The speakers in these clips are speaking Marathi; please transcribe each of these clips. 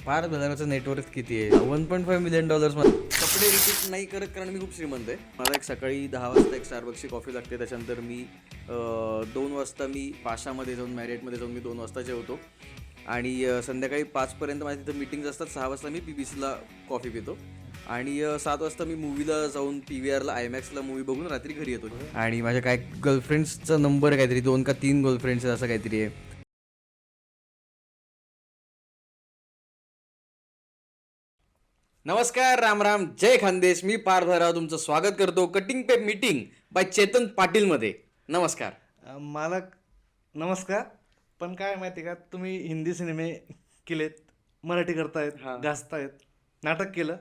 फार बदलाचं नेटवर्क किती आहे, $1.5 मिलियन. कपडे रिपीट नाही करत कारण मी खूप श्रीमंत आहे. मला एक सकाळी 10 वाजता एक स्टारबक्सची कॉफी लागते. त्याच्यानंतर मी 2 वाजता मी पाशामध्ये जाऊन मॅरिएटमध्ये जाऊन मी 2 वाजता जेवतो आणि संध्याकाळी 5पर्यंत माझ्या तिथं मीटिंग्स असतात. 6 वाजता मी PBCला कॉफी पितो आणि 7 वाजता मी मूवीला जाऊन PVRला IMAXला मूवी बघून रात्री घरी येतो. आणि माझ्या काय गर्लफ्रेंड्सचा नंबर काहीतरी 2 का 3 गर्लफ्रेंड्स असं काहीतरी आहे. नमस्कार, राम राम, जय खानदेश. मी पार्थ भैरव तुमचं स्वागत करतो cutting pay meeting by Chetan पाटीलमध्ये. नमस्कार. मला नमस्कार. पण काय माहिती का, तुम्ही हिंदी सिनेमे केलेत, मराठी करतायत, गाजतायत, नाटक केलं,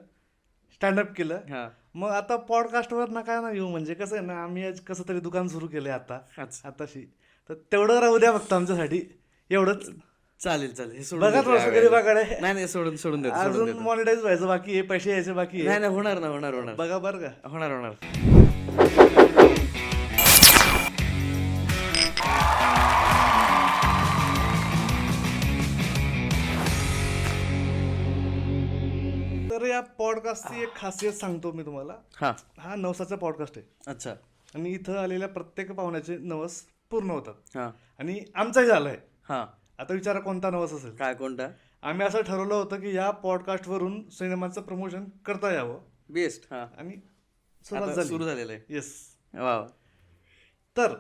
स्टँडअप केलं, मग आता पॉडकास्टवर ना काय ना येऊ. म्हणजे कसं आहे ना, आम्ही आज कसं तरी दुकान सुरू केलंय आताशी, तर तेवढं राहू द्या फक्त आमच्यासाठी. एवढंच चालेल चालेल, हे बघा थोडंसं गरीबाकडे. नाही सोडून सोडून देतो. अजून मॉनिटाईज व्हायचं बाकी आहे, पैसे यायचे बाकी आहे. नाही होणार ना, होणार बघा बरं का, होणार. तर या पॉडकास्टची एक खासियत सांगतो मी तुम्हाला. हा नवसाचा पॉडकास्ट आहे. अच्छा. आणि इथं आलेल्या प्रत्येक पाहुण्याचे नवस पूर्ण होतात. आणि आमचाही झालंय. आता विचारा कोणता नवस असेल. काय, कोणता? आम्ही असं ठरवलं होतं की या पॉडकास्टवरून सिनेमाचं प्रमोशन करता यावं. बेस्ट. आणि सुरू झालेलं आहे. येस. वा. तर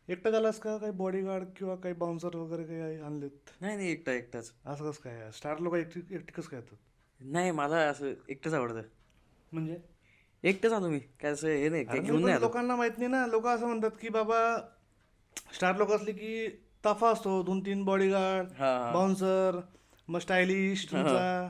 एकटं झालास का, काही बॉडीगार्ड किंवा काही बाउन्सर वगैरे काही आणलेत? नाही एकटाच. असं कसं काय, स्टार लोक एकटी कसं काय येतात? नाही, मला असं एकटंच आवडतं. म्हणजे एकटंच आलो मी, काय असं हे नाही काय घेऊन नाही. लोकांना माहित नाही ना. लोक असं म्हणतात की बाबा स्टार लोक असले की ताफा असतो, 2-3 बॉडीगार्ड, बाउन्सर, मग स्टायलिश तुमचा,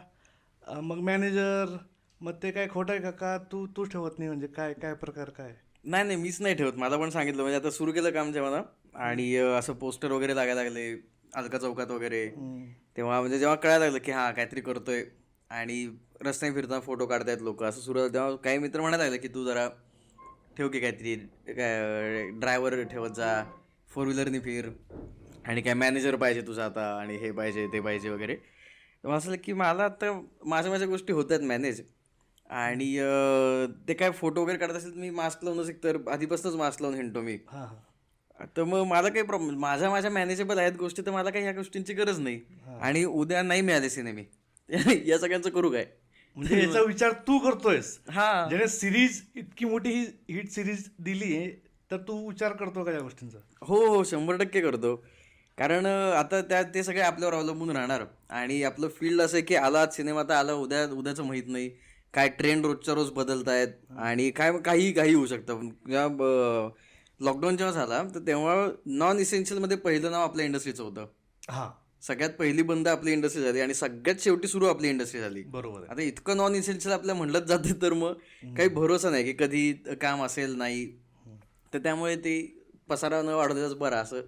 मग मॅनेजर. मग ते काय खोटं आहे का तू ठेवत नाही? म्हणजे काय प्रकार काय? नाही मीच नाही ठेवत. मला पण सांगितलं, म्हणजे आता सुरू केलं काम जेव्हा ना, आणि असं पोस्टर वगैरे लागायला लागले अलका चौकात वगैरे, तेव्हा म्हणजे जेव्हा कळायला लागलं की काहीतरी करतोय आणि रस्त्याने फिरताना फोटो काढतायत लोक, असं सुरू झालं. तेव्हा काही मित्र म्हणायला लागले की तू जरा ठेव की काहीतरी, काय ड्रायव्हर ठेवत जा, 4 व्हीलरनी फिर, आणि काय मॅनेजर पाहिजे तुझा आता, आणि हे पाहिजे ते पाहिजे वगैरे. तर मला असं की मला आता माझ्या गोष्टी होत आहेत मॅनेज. आणि ते काय फोटो वगैरे काढत असेल, मी मास्क लावूनच, एक तर आधीपासूनच मास्क लावून हिंडतो मी. तर मग मला काही प्रॉब्लेम, माझ्या मॅनेजेबल आहेत गोष्टी, तर मला काही ह्या गोष्टींची गरज नाही. आणि उद्या नाही मिळाले सिनेमे, या सगळ्यांचं करू काय? म्हणजे याचा विचार तू करतोयस. ज्याने सिरीज इतकी मोठी हिट सिरीज दिली, तर तू विचार करतो का या गोष्टींचा? हो 100% करतो. कारण आता ते सगळे आपल्यावर अवलंबून राहणार. आणि आपलं फील्ड असं आहे की आला आज सिनेमा, तर आला उद्याचं माहीत नाही. काय ट्रेंड रोजच्या रोज बदलत आहेत, आणि काही होऊ शकतं. लॉकडाऊन जेव्हा झाला, तर तेव्हा नॉन इसेन्शियलमध्ये पहिलं नाव आपल्या इंडस्ट्रीचं होतं. सगळ्यात पहिली बंद आपली इंडस्ट्री झाली, आणि सगळ्यात शेवटी सुरू आपली इंडस्ट्री झाली. बरोबर. आता इतकं नॉन इसेन्शियल आपल्या म्हणलंच जाते, तर मग काही भरोसा नाही की कधी काम असेल नाही. तर त्यामुळे ते पसारा न वाढवल्याच बरं असं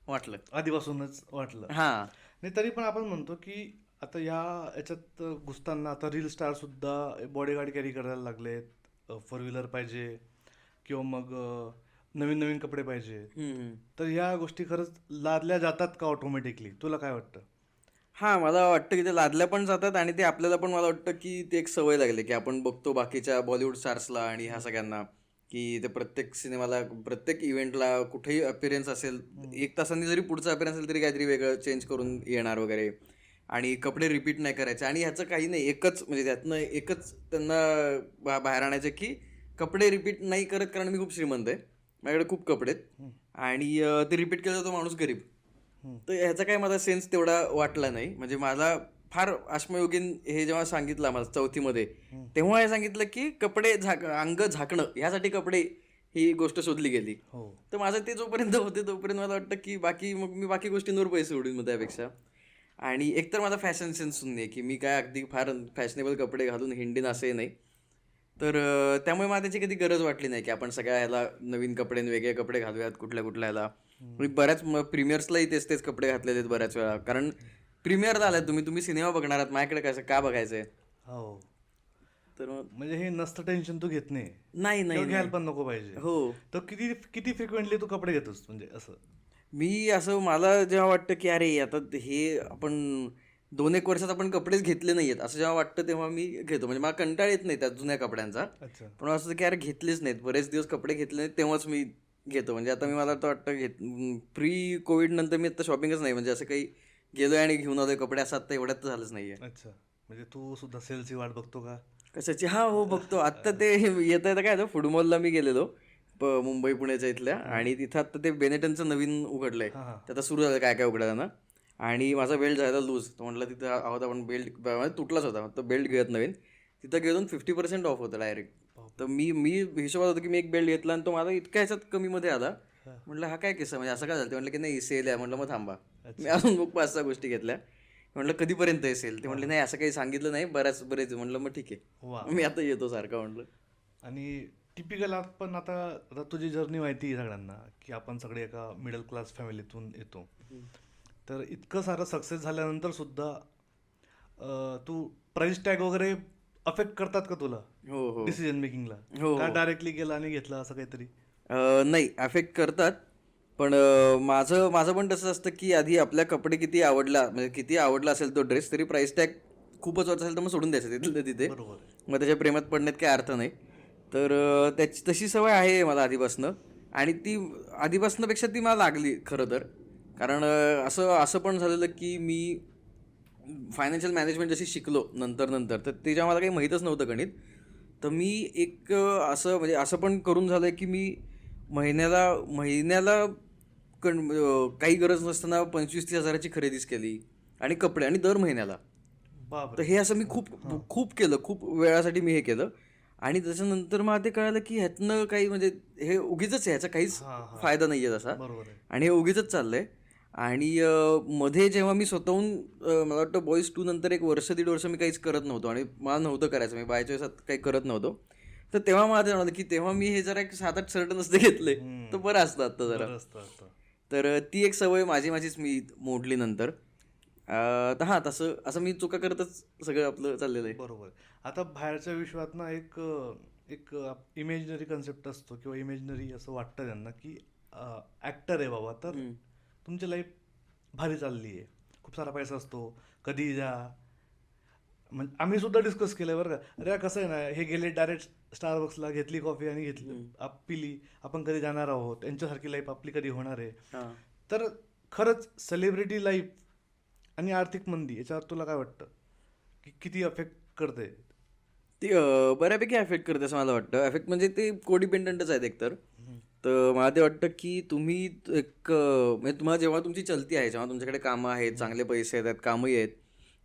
वाटलं, आधीपासूनच वाटलं. नाही, तरी पण आपण म्हणतो की आता याच्यात घुसताना आता रील स्टार सुद्धा बॉडीगार्ड कॅरी करायला लागलेत. 4 व्हीलर पाहिजे किंवा मग नवीन कपडे पाहिजे. तर या गोष्टी खरंच लादल्या जातात का ऑटोमॅटिकली? तुला काय वाटतं? मला वाटतं की ते लादल्या पण जातात, आणि ते आपल्याला पण, मला वाटतं की ते एक सवय लागली की आपण बघतो बाकीच्या बॉलिवूड स्टार्सला आणि ह्या सगळ्यांना, की ते प्रत्येक सिनेमाला, प्रत्येक इव्हेंटला, कुठेही अपीअरन्स असेल, 1 तासांनी जरी पुढचा अपीअरन्स असेल तरी काहीतरी वेगळं चेंज करून येणार वगैरे, आणि कपडे रिपीट नाही करायचे. आणि ह्याचं काही नाही, एकच म्हणजे त्यातनं एकच त्यांना बाहेर आणायचं की कपडे रिपीट नाही करत, कारण मी खूप श्रीमंत आहे, माझ्याकडे खूप कपडे आहेत, आणि ते रिपीट केलं तो माणूस गरीब. तर ह्याचा काही मला सेन्स तेवढा वाटला नाही. म्हणजे मला फार आश्मयोगीन हे जेव्हा सांगितलं मला 4थीमध्ये, तेव्हा हे सांगितलं की कपडे अंग झाकणं ह्यासाठी कपडे ही गोष्ट शोधली गेली. तर माझं ते जोपर्यंत होते तोपर्यंत मला वाटतं की मी बाकी गोष्टींवर पैसे उडीन मग त्यापेक्षा. आणि एकतर माझा फॅशन सेन्स नाही की मी काय अगदी फार फॅशनेबल कपडे घालून हिंडीन असे नाही. तर त्यामुळे मला त्याची कधी गरज वाटली नाही की आपण सगळ्या ह्याला नवीन कपडे, वेगळे कपडे घालूयात कुठल्या ह्याला. मी बऱ्याच प्रीमियर्सलाही तेच कपडे घातलेले आहेत बऱ्याच वेळा, कारण प्रीमियरला आलाय तुम्ही सिनेमा बघणार आहात, माझ्याकडे कसं का बघायचंय? तर म्हणजे हे नसतं टेन्शन तू घेत नाही घ्यायला पण नको पाहिजे. तर किती फ्रिक्वेंटली तू कपडे घेतोस? म्हणजे असं मला जेव्हा वाटतं की अरे आता हे आपण 2-1 वर्षात आपण कपडेच घेतले नाहीयेत असं जेव्हा वाटतं तेव्हा मी घेतो. म्हणजे मला कंटाळ येत नाही त्या जुन्या कपड्यांचा, अच्छा. पण असं की यार घेतलेच नाहीत, बरेच दिवस कपडे घेतले नाहीत, तेव्हाच मी घेतो. म्हणजे आता मी मला तर वाटतं प्री कोविड नंतर मी आता शॉपिंगच नाही, म्हणजे असं काही गेलोय आणि घेऊन आलोय कपडे असं आता एवढ्यात तर झालंच नाहीये. अच्छा, म्हणजे तू सुद्धा सेलची वाट बघतो का? कशाची? हा, हो, बघतो. आत्ता ते येतं येतं काय झालं, फूड मॉलला मी गेलेलो मुंबई पुण्याच्या इथल्या, आणि तिथं आता ते बेनेटनचं नवीन उघडलंय. हां हां. तर आता सुरू झालं काय काय उघडायला ना, आणि माझा बेल्ट झाला लूज. तर म्हटलं तिथं आहोत आपण, बेल्ट तुटलाच होता, तर बेल्ट घेत नवीन. तिथं गेलो 50% ऑफ होतं डायरेक्ट. तर मी मी हिशोबात होतो की मी एक बेल्ट घेतला आणि तो माझा इतक्या ह्याच्यात कमीमध्ये आला. म्हटलं हा काय किस्सा, म्हणजे असं काय झालं? ते म्हटलं की नाही सेल आहे. म्हटलं मग थांबा. मी अजून मग 5-6 गोष्टी घेतल्या. म्हटलं कधीपर्यंत असेल? ते म्हटले नाही असं काही सांगितलं नाही, बरेच. म्हटलं मग ठीक आहे, वा. मी आता येतो सारखा म्हटलं. आणि टिपिकल आपण आता तुझी जर्नी माहिती आहे सगळ्यांना, की आपण सगळे एका मिडल क्लास फॅमिलीतून येतो. तर इतकं सारं सक्सेस झाल्यानंतर सुद्धा तू प्राइस टॅग वगैरे अफेक्ट करतात का तुला हो, हो. डिसिजन मेकिंगला? हो, का हो. डायरेक्टली गेला आणि घेतला असं काहीतरी? नाही, अफेक्ट करतात. पण माझं माझं पण तसं असतं की आधी आपल्या कपडे किती आवडला, म्हणजे किती आवडला असेल तो ड्रेस, तरी प्राईस टॅग खूपच वरचा असेल तर मग सोडून द्यायचं तिथलं तिथे. बरोबर आहे. मग त्याच्या प्रेमात पडण्यात काही अर्थ नाही. तर त्याची तशी सवय आहे मला आधीपासनं, आणि ती आधीपासनंपेक्षा ती मला लागली खरं तर. कारण असं असं पण झालेलं की मी फायनान्शियल मॅनेजमेंट जशी शिकलो नंतर नंतर, तर त्याच्या मला काही माहीतच नव्हतं गणित. तर मी एक असं म्हणजे असं पण करून झालं की मी महिन्याला महिन्याला काही गरज नसताना 25-30 हजाराची खरेदीच केली, आणि कपडे, आणि दर महिन्याला. तर बापरे. हे असं मी खूप खूप केलं, खूप वेळासाठी मी हे केलं. आणि त्याच्यानंतर मला ते कळालं की ह्यातनं काही, म्हणजे हे उगीचच आहे, ह्याचा काहीच हां हां. फायदा नाही आहे तसा, बरोबर आहे. आणि हे उगीचच चाललंय. आणि मध्ये जेव्हा मी स्वतःहून मला वाटतं बॉईज 2 नंतर 1-1.5 वर्ष मी काहीच करत नव्हतो, आणि मला नव्हतं करायचं, मी बाय चॉईस काही करत नव्हतो. तर तेव्हा मला ते जाणवलं की तेव्हा मी हे जरा एक 7-8 शर्ट नसते घेतले तर बरं असतं आत्ता जरा. बरं असतं आता. तर ती एक सवय माझीच मी मोडली नंतर. तर हां, तसं असं मी चुका करतच सगळं आपलं चाललेलं आहे. बरोबर. आता बाहेरच्या विश्वात ना एक एक इमेजिनरी कन्सेप्ट असतो किंवा इमेजिनरी असं वाटतं त्यांना, की ॲक्टर आहे बाबा, तर हम्म. तुमची लाईफ भारी चालली आहे, खूप सारा पैसा असतो, कधी जा. म्हणजे आम्ही सुद्धा डिस्कस केलं बरं का. अरे कसं आहे ना, हे गेले डायरेक्ट स्टारबक्सला, घेतली कॉफी आणि घेतली पिली. आपण कधी जाणार आहोत, त्यांच्यासारखी लाईफ आपली कधी होणार आहे? हां. तर खरंच सेलिब्रिटी लाईफ आणि आर्थिक मंदी याच्यावर तुला काय वाटतं, की किती अफेक्ट करते? ती बऱ्यापैकी अफेक्ट करते असं मला वाटतं. अफेक्ट म्हणजे ते कोडिपेंडंटच आहेत एकतर. तर मला ते वाटतं की तुम्ही एक म्हणजे तुम्हाला जेव्हा तुमची चलती आहे, जेव्हा तुमच्याकडे कामं आहेत, चांगले पैसे आहेत, कामही आहेत,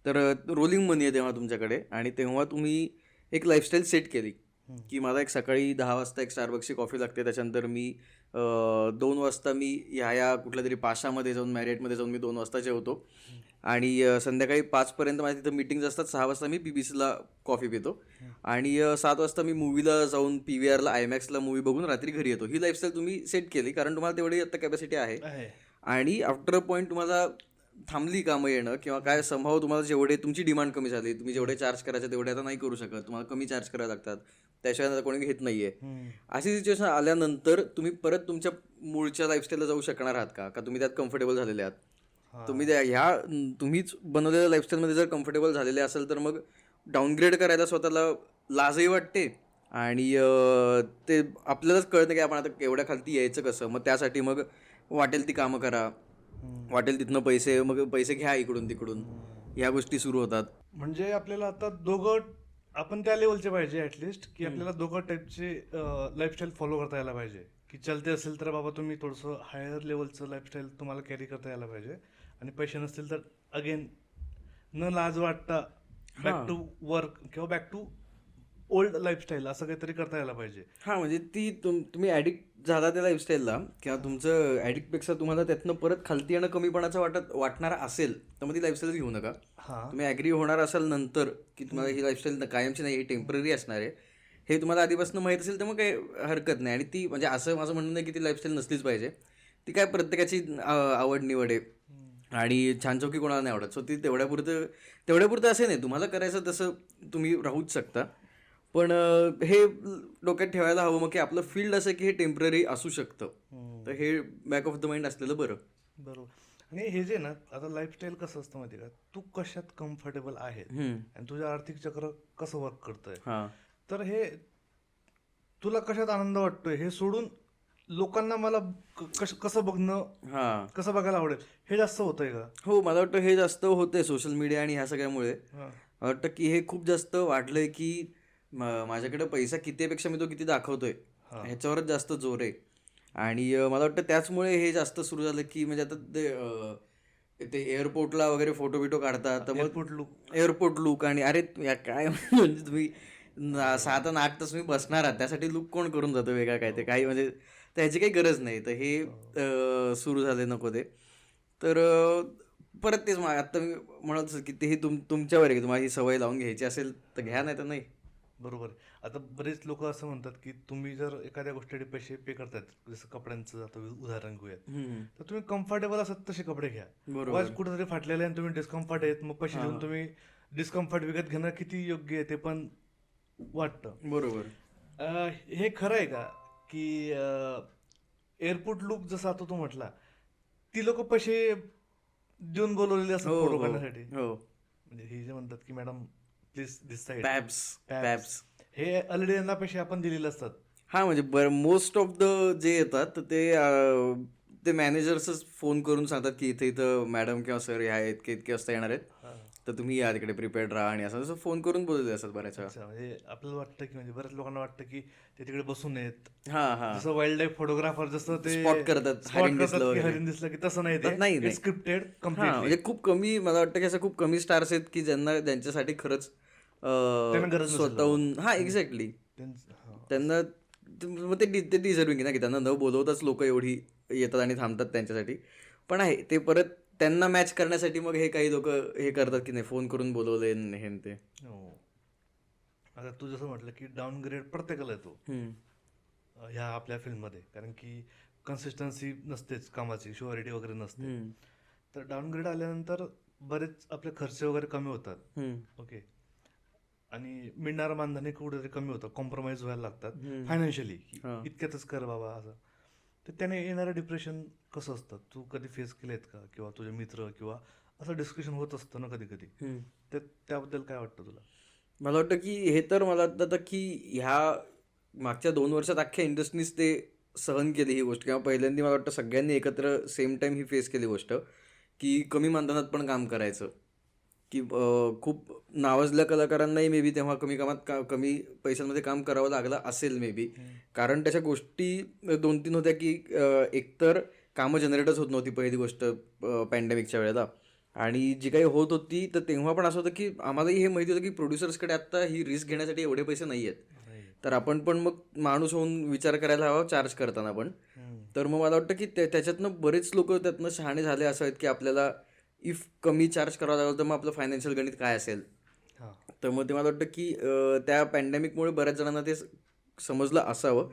तर रोलिंग मनी आहे तेव्हा तुमच्याकडे, आणि तेव्हा तुम्ही एक लाईफस्टाईल सेट केली की मला एक सकाळी 10 वाजता एक स्टारबक्सची कॉफी लागते, त्याच्यानंतर मी 2 वाजता मी ह्या कुठल्या तरी पाशामध्ये जाऊन, मॅरिएटमध्ये जाऊन मी 2 वाजता जेवतो, आणि संध्याकाळी 5 पर्यंत माझ्या तिथं मीटिंग्ज असतात. 6 वाजता मी बीबीसीला कॉफी पितो, आणि 7 वाजता मी मूवीला जाऊन PVRला आयमॅक्सला मूवी बघून रात्री घरी येतो. ही लाईफस्टाईल तुम्ही सेट केली, कारण तुम्हाला तेवढी आता कॅपॅसिटी आहे. आहे. आणि आफ्टर अ पॉईंट तुम्हाला थांबली कामं येणं, किंवा काय संभाव तुम्हाला जेवढे तुमची डिमांड कमी झाली, तुम्ही जेवढे चार्ज करायचे तेवढे आता नाही करू शकत, तुम्हाला कमी चार्ज करायला लागतात, त्याशिवाय आता कोणी घेत नाहीये. अशी सिच्युएशन आल्यानंतर तुम्ही परत तुमच्या मूळच्या लाईफस्टाईलला जाऊ शकणार आहात का तुम्ही त्यात कम्फर्टेबल झालेले आहात? तुम्ही तुम्हीच बनवलेल्या लाईफस्टाईलमध्ये जर कम्फर्टेबल झालेले असेल, तर मग डाऊनग्रेड करायला स्वतःला लाजही वाटते, आणि ते आपल्यालाच कळत नाही की आपण आता एवढ्या खालती यायचं कसं. मग त्यासाठी मग वाटेल ती कामं करा, वाटेल तिथनं मग पैसे घ्या इकडून तिकडून, ह्या गोष्टी सुरू होतात. म्हणजे आपल्याला आता दोघं, आपण त्या लेवलचे पाहिजे ॲटलिस्ट, की आपल्याला दोघं टाईपचे लाईफस्टाईल फॉलो करता यायला पाहिजे. की चलते असेल तर बाबा तुम्ही थोडंसं हायर लेवलचं लाईफस्टाईल तुम्हाला कॅरी करता यायला पाहिजे, आणि पैसे नसतील तर अगेन न लाज वाटता बॅक टू वर्क किंवा बॅक टू ओल्ड लाईफस्टाईल असं काहीतरी करता यायला पाहिजे. हां, म्हणजे ती तुम्ही ॲडिक्ट झाला त्या लाईफस्टाईलला, किंवा तुमचं ॲडिक्टपेक्षा तुम्हाला त्यातनं परत खालती येणं कमीपणाचं वाटणार असेल, तर मग ती लाईफस्टाईल घेऊ नका. हां. तुम्ही ॲग्री होणार असाल नंतर की तुम्हाला ही लाईफस्टाईल कायमची नाही, ही टेम्पररी असणार आहे, हे तुम्हाला आधीपासून माहीत असेल, तर मग काही हरकत नाही. आणि ती म्हणजे असं माझं म्हणणं नाही की ती लाईफस्टाईल नसलीच पाहिजे. ती काय प्रत्येकाची आवड निवड आहे, आणि छानचौकी कोणाला नाही आवडत. सो ती तेवढ्यापुरतं असं नाही, तुम्हाला करायचं तसं तुम्ही राहूच शकता. पण हे डोक्यात ठेवायला हवं मग की आपलं फील्ड असं की हे टेम्पररी असू शकतं, तर हे बॅक ऑफ द माइंड असलेलं बरं. बरोबर. आणि हे जे ना आता लाईफस्टाईल कसं असतं माहिती का, तू कशात कम्फर्टेबल आहे आणि तुझं आर्थिक चक्र कसं वर्क करतंय, हा तर हे तुला कशात आनंद वाटतोय हे सोडून लोकांना मला कसं बघणं, हा कसं बघायला आवडेल हे जास्त होतंय का? हो, मला वाटतं हे जास्त होतंय सोशल मीडिया आणि ह्या सगळ्यामुळे. हा. मला वाटतं की हे खूप जास्त वाढलंय की माझ्याकडे पैसा कितीपेक्षा मी तो किती दाखवतोय हा. ह्याच्यावरच जास्त जोर आहे. आणि मला वाटतं त्याचमुळे हे जास्त सुरू झालं की म्हणजे आता ते एअरपोर्टला वगैरे फोटो बिटो काढतात, तर मग एअरपोर्ट लुक. एअरपोर्ट लुक आणि अरे या काय म्हणजे तुम्ही 7 आणि 8 तास तुम्ही बसणार आहात त्यासाठी लुक कोण करून जातो वेगळा काय ते काही म्हणजे त्याची काही गरज नाही. तर हे सुरू झाले नको ते. तर परत तेच आता मी म्हणत होतो की ते हे तुमच्यावर आहे की तुम्हाला ही सवय लावून घ्यायची असेल तर घ्या, नाही तर नाही. बरोबर आहे. आता बरेच लोक असं म्हणतात की तुम्ही जर एखाद्या गोष्टीसाठी पैसे पे करतायत, जसं कपड्यांचं आता उदाहरण घेऊयात, हम्म, तर तुम्ही कम्फर्टेबल असत तसे कपडे घ्या. वाज बरोबर. कुठेतरी फाटलेले आणि तुम्ही डिस्कम्फर्ट आहेत, मग पैसे हां देऊन हां, तुम्ही डिस्कम्फर्ट विकत घेणं किती योग्य आहे ते पण वाटतं. बरोबर. हे खरं आहे का की एअरपोर्ट लुक जसं आता तू म्हटला, ती लोक पैसे देऊन बोलवलेले असतात हो फोटो हो काढण्यासाठी? हो. म्हणजे हे जे म्हणतात की मॅडम प्लीज दिस साईड, पॅब्स पॅब्स. हे ऑलरेडी यांना पैसे आपण दिलेले असतात. हां, म्हणजे मोस्ट ऑफ द जे येतात तर ते मॅनेजर्सच फोन करून सांगतात की इथे इथं मॅडम किंवा सर ह्या इतके इतके वाजता येणार आहेत, हा. तर तुम्ही या तिकडे प्रिपेअर्ड राहा आणि असं तसं फोन करून बोलले असतात बऱ्याच वेळा. अच्छा, म्हणजे आपल्याला वाटतं की म्हणजे बऱ्याच लोकांना वाटतं की ते तिकडे बसून आहेत, हां हां, जसं वाईल्ड लाईफ फोटोग्राफर जसं ते स्पॉट करतात स्पॉट हरिण करतात दिसलं की वगैरे. हरिण दिसलं की, तसं नाही, ते नाही नाही. स्क्रिप्टेड हां, कम्प्लिटली. म्हणजे खूप कमी मला वाटतं की असं खूप कमी स्टार्स आहेत की ज्यांच्यासाठी खरंच त्यांना गरज नसेल बाबा. स्वतःहून हां एक्झॅक्टली हा. त्यांना मग ते डिझर्विंग आहे ना की त्यांना न बोलवताच लोक एवढी येतात आणि थांबतात त्यांच्यासाठी. पण आहे ते परत त्यांना मॅच करण्यासाठी मग हे काही लोक हे करतात की नाही फोन करून बोलवले हे न ते. हो. आता तू जसं म्हटलं की डाऊनग्रेड प्रत्येकाला येतो हम्म, ह्या आपल्या फिल्ममध्ये, कारण की कन्सिस्टन्सी नसतेच कामाची, शुअरिटी वगैरे नसते. हम्म, तर डाऊनग्रेड आल्यानंतर बरेच आपले खर्च वगैरे कमी होतात. हम्म, ओके. आणि मिळणारं मानधन हे कुठेतरी कमी होतं, कॉम्प्रोमाइज व्हायला लागतात हम्म. फायनान्शियली, हां. इतक्यातच कर बाबा असं. तर त्याने येणारं डिप्रेशन कसं असतं, तू कधी फेस केलेत का, किंवा तुझे मित्र, किंवा असं डिस्कशन होत असतं ना कधी कधी, हम्म. तर त्याबद्दल काय वाटतं तुला? मला वाटतं की हे तर मला वाटतं की ह्या मागच्या 2 वर्षात अख्ख्या इंडस्ट्रीज ते सहन केली ही गोष्ट, किंवा पहिल्यांदा मला वाटतं सगळ्यांनी एकत्र सेम टाइम ही फेस केली गोष्ट की कमी मानधनात पण काम करायचं. की खूप नावाजलेल्या कलाकारांनाही मे बी तेव्हा कमी कामात कमी पैशांमध्ये काम करावं लागलं असेल मे बी. कारण त्याच्या गोष्टी 2-3 होत्या की एकतर कामं जनरेटच होत नव्हती पहिली गोष्ट पॅन्डेमिकच्या वेळेला. आणि जी काही होत होती तर तेव्हा पण असं होतं की आम्हालाही हे माहिती होतं की प्रोड्युसर्सकडे आता ही रिस्क घेण्यासाठी एवढे पैसे नाही आहेत. नाही. तर आपण पण मग माणूस होऊन विचार करायला हवा चार्ज करताना पण. तर मग मला वाटतं की त्याच्यातनं बरेच लोक त्यातनं शहाणे झाले असं आहेत की आपल्याला इफ कमी चार्ज करावं लागलं तर मग आपलं फायनान्शियल गणित काय असेल. हां. तर मग ते मला वाटतं की त्या पॅन्डेमिकमुळे बऱ्याच जणांना ते समजलं असावं.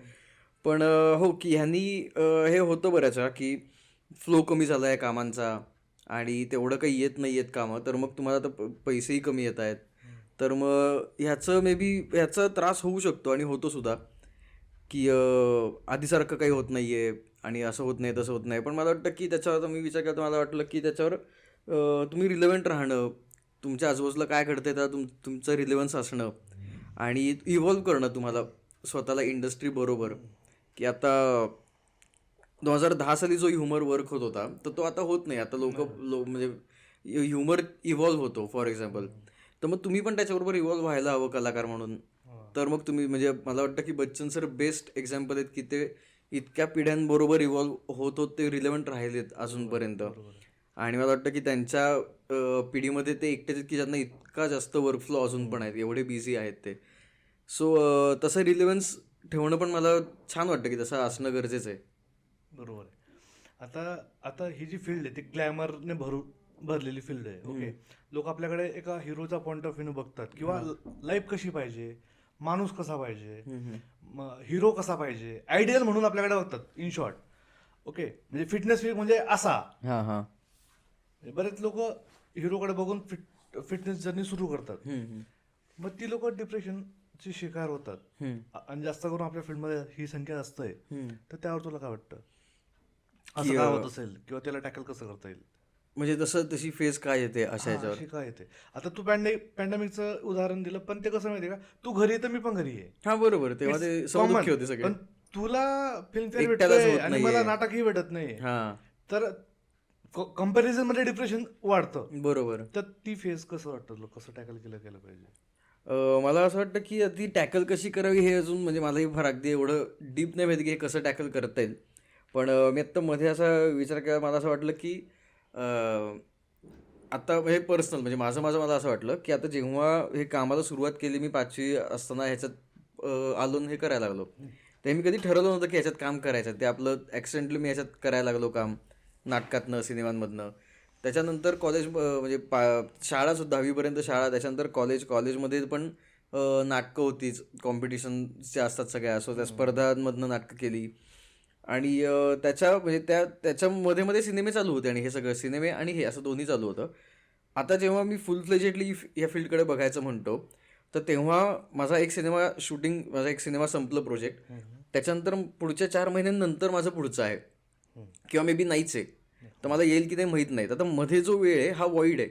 पण हो की ह्यांनी हे होतं बऱ्याच वेळा की फ्लो कमी झाला आहे कामांचा आणि तेवढं काही येत नाही आहेत कामं, तर मग तुम्हाला आता पैसेही कमी येत आहेत. तर मग ह्याचं मे बी ह्याचा त्रास होऊ शकतो आणि होतो सुद्धा की आधीसारखं काही होत नाही आहे आणि असं होत नाही तसं होत नाही. पण मला वाटतं की त्याच्यावर मी विचार केला तर मला वाटलं की त्याच्यावर तुम्ही रिलेव्हंट राहणं, तुमच्या आजूबाजूला काय घडतंय तर तुमचं रिलेव्हन्स असणं आणि इव्हॉल्व करणं तुम्हाला स्वतःला इंडस्ट्री बरोबर. की आता 2010 साली जो ह्युमर वर्क होत होता तर तो आता होत नाही. आता म्हणजे ह्युमर इव्हॉल्व होतो फॉर एक्झाम्पल. तर मग तुम्ही पण त्याच्याबरोबर इव्हॉल्व व्हायला हवं कलाकार म्हणून. तर मग तुम्ही म्हणजे मला वाटतं की बच्चन सर बेस्ट एक्झाम्पल आहेत की ते इतक्या पिढ्यांबरोबर इव्हॉल्व होत होत ते रिलेव्हंट राहिलेत अजूनपर्यंत. बरोबर आहे. आणि मला वाटतं की त्यांच्या पिढीमध्ये ते एकटेच आहेत की ज्यांना इतका जास्त वर्कफ्लो अजून पण आहेत, एवढे बिझी आहेत ते. सो तसं रिलेव्हन्स ठेवणं पण मला छान वाटतं की तसं असणं गरजेचं आहे. बरोबर आहे. आता आता ही जी फील्ड आहे ती ग्लॅमरने भरलेली फील्ड आहे. ओके. लोक आपल्याकडे एका हिरोचा पॉईंट ऑफ व्ह्यू बघतात, किंवा लाईफ कशी पाहिजे, माणूस कसा पाहिजे, हिरो कसा पाहिजे, आयडियल म्हणून आपल्याकडे बघतात, इन शॉर्ट. ओके. म्हणजे फिटनेस म्हणजे असा. हां हां. बरेच लोक हिरोकडे बघून फिटनेस जर्नी सुरू करतात. मग ती लोक डिप्रेशनची शिकार होतात. आणि जास्त करून आपल्या फील्डमध्ये ही संख्या जास्त आहे. तर त्यावर तुला काय वाटतं, असं की काय होत असेल, किंवा त्याला टॅकल कसं करता येईल? म्हणजे तशी फेज काय येते अशा ह्याच्यावर? अशी काय येते. आता तू पॅन्डेमिकचं उदाहरण दिलं, पण ते कसं माहितीये का, तू घरी आहे तर मी पण घरी आहे. हा बरोबर, तेव्हा इट्स ते कॉमन. समदुःखी होते सगळे. पण तुला फिल्मफेअर एकट्यालाच भेटतोय होत आणि मला नाहीये. नाटकही भेटत नाहीये. हा तर कंपॅरिझन मध्ये डिप्रेशन वाढतं. बरोबर. तर ती फेज कसं वाटतं तुला, कसं टॅकल केलं पाहिजे? मला असं वाटतं की ती टॅकल कशी करावी हे अजून म्हणजे मलाही फार अगदी एवढं डीप नाही माहिती की हे कसं टॅकल करता येईल. पण मी आत्ता मध्ये असा विचार केला, मला असं वाटलं की आता हे पर्सनल म्हणजे माझं माझं मला असं वाटलं की आता जेव्हा हे कामाला सुरुवात केली मी 5वी असताना ह्याच्यात आलो आणि हे करायला लागलो, ते मी कधी ठरवलं नव्हतं की ह्याच्यात काम करायचं. ते आपलं ॲक्सिडेंटली मी ह्याच्यात करायला लागलो काम, नाटकातनं सिनेमांमधनं. त्याच्यानंतर कॉलेज म्हणजे शाळासुद्धा 10वीपर्यंत शाळा, त्याच्यानंतर कॉलेजमध्ये पण नाटकं होतीच, कॉम्पिटिशन्स असतात सगळ्या, सो त्या स्पर्धांमधनं नाटकं केली. आणि म्हणजे त्याच्यामध्ये मध्ये सिनेमे चालू होते आणि हे सगळं सिनेमे आणि हे असं दोन्ही चालू होतं. आता जेव्हा मी फुल फ्लेजेडली या फील्डकडे बघायचं म्हणतो, तर तेव्हा माझा एक सिनेमा संपलं प्रोजेक्ट. त्याच्यानंतर पुढच्या 4 महिन्यांनंतर माझं पुढचं आहे किंवा मे बी नाहीच आहे. तर मला येईल की नाही माहीत नाही. आता मध्ये जो वेळ आहे हा वॉइड आहे.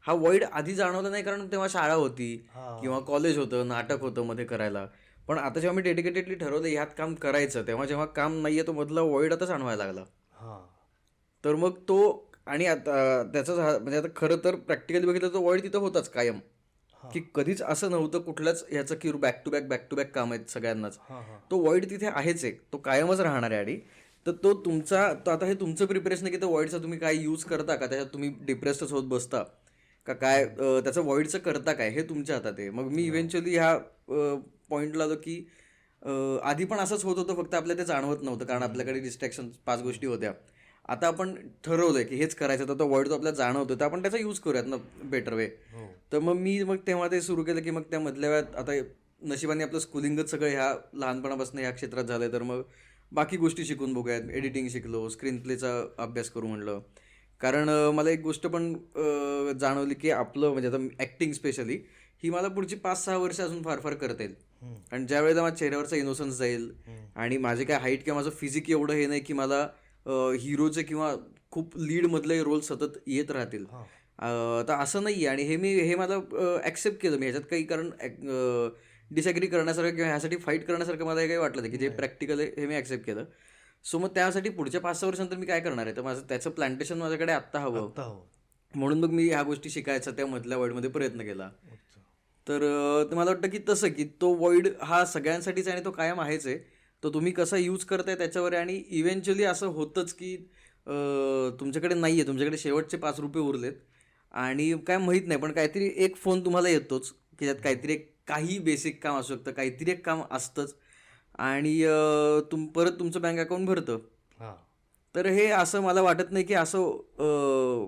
हा वॉइड आधी जाणवला नाही कारण तेव्हा शाळा होती किंवा कॉलेज होतं, नाटक होतं मध्ये करायला. पण आता जेव्हा मी डेडिकेटेडली ठरवलं ह्यात काम करायचं, तेव्हा जेव्हा काम नाही आहे तो मधला वॉइड आता जाणवायला लागला. तर मग तो आणि आता म्हणजे आता खरं तर प्रॅक्टिकली बघितलं तर वॉइड तिथं होताच कायम, की कधीच असं नव्हतं कुठल्याच ह्याचं की बॅक टू बॅक काम आहेत सगळ्यांनाच. तो वॉइड तिथे आहेच आहे, तो कायमच राहणार आहे. आणि तर तो आता हे तुमचं प्रिपरेशन आहे की तो वॉइडचा तुम्ही काय यूज करता का, त्याच्यात तुम्ही डिप्रेस्डच होत बसता का काय, त्याचं वॉइडचं करता काय हे तुमच्या हातात आहे. मग मी इव्हेंच्युअली ह्या पॉईंटला आलो की आधी पण असंच होत होतं, फक्त आपल्याला ते जाणवत नव्हतं कारण आपल्याकडे डिस्ट्रॅक्शन 5 गोष्टी होत्या. आता आपण ठरवलंय की हेच करायचं, तर तो वॉइड तो आपल्याला जाणवतो, तर आपण त्याचा यूज करूयात ना बेटर वे. तर मग तेव्हा ते सुरू केलं की मग त्या मधल्या वेळात आता नशिबाने आपलं स्कूलिंगच सगळं ह्या लहानपणापासून ह्या क्षेत्रात झालंय, तर मग बाकी गोष्टी शिकून बघूयात. एडिटिंग शिकलो, स्क्रीन प्लेचा अभ्यास करू म्हणलं. कारण मला एक गोष्ट पण जाणवली की आपलं म्हणजे आता ॲक्टिंग स्पेशली ही मला पुढची 5-6 वर्ष अजून फार फार करता येईल. आणि ज्या वेळेला माझ्या चेहऱ्यावरचा इनोसन्स जाईल आणि माझे काय हाईट किंवा माझं फिजिक एवढं हे नाही की मला हिरोचे किंवा खूप लीडमधले रोल सतत येत राहतील, तर असं नाही आहे. आणि हे मला ॲक्सेप्ट केलं मी ह्याच्यात काही, कारण डिसॲग्री करण्यासारखं किंवा ह्यासाठी फाईट करण्यासारखं मला काही वाटलं नाही की जे प्रॅक्टिकल आहे हे मी ॲक्सेप्ट केलं. सो मग त्यासाठी पुढच्या 5-6 वर्षांतर मी काय करणार आहे, तर त्याचं प्लांटेशन माझ्याकडे आत्ता हवं, म्हणून मग मी ह्या गोष्टी शिकायचा त्या मधल्या वॉइडमध्ये प्रयत्न केला. तर मला वाटतं की तसं की तो वॉइड हा सगळ्यांसाठीच आहे आणि तो कायम आहेच आहे. तो तुम्ही कसा यूज करताय त्याच्यावर आहे. आणि इव्हेंच्युअली असं होतंच की तुमच्याकडे नाही आहे, तुमच्याकडे शेवटचे 5 रुपये उरलेत आणि काय माहीत नाही, पण काहीतरी एक फोन तुम्हाला येतोच की त्यात काहीतरी काही बेसिक काम असू शकतं, काहीतरी एक काम असतंच आणि परत तुमचं बँक अकाउंट भरतं. तर हे असं मला वाटत नाही की असं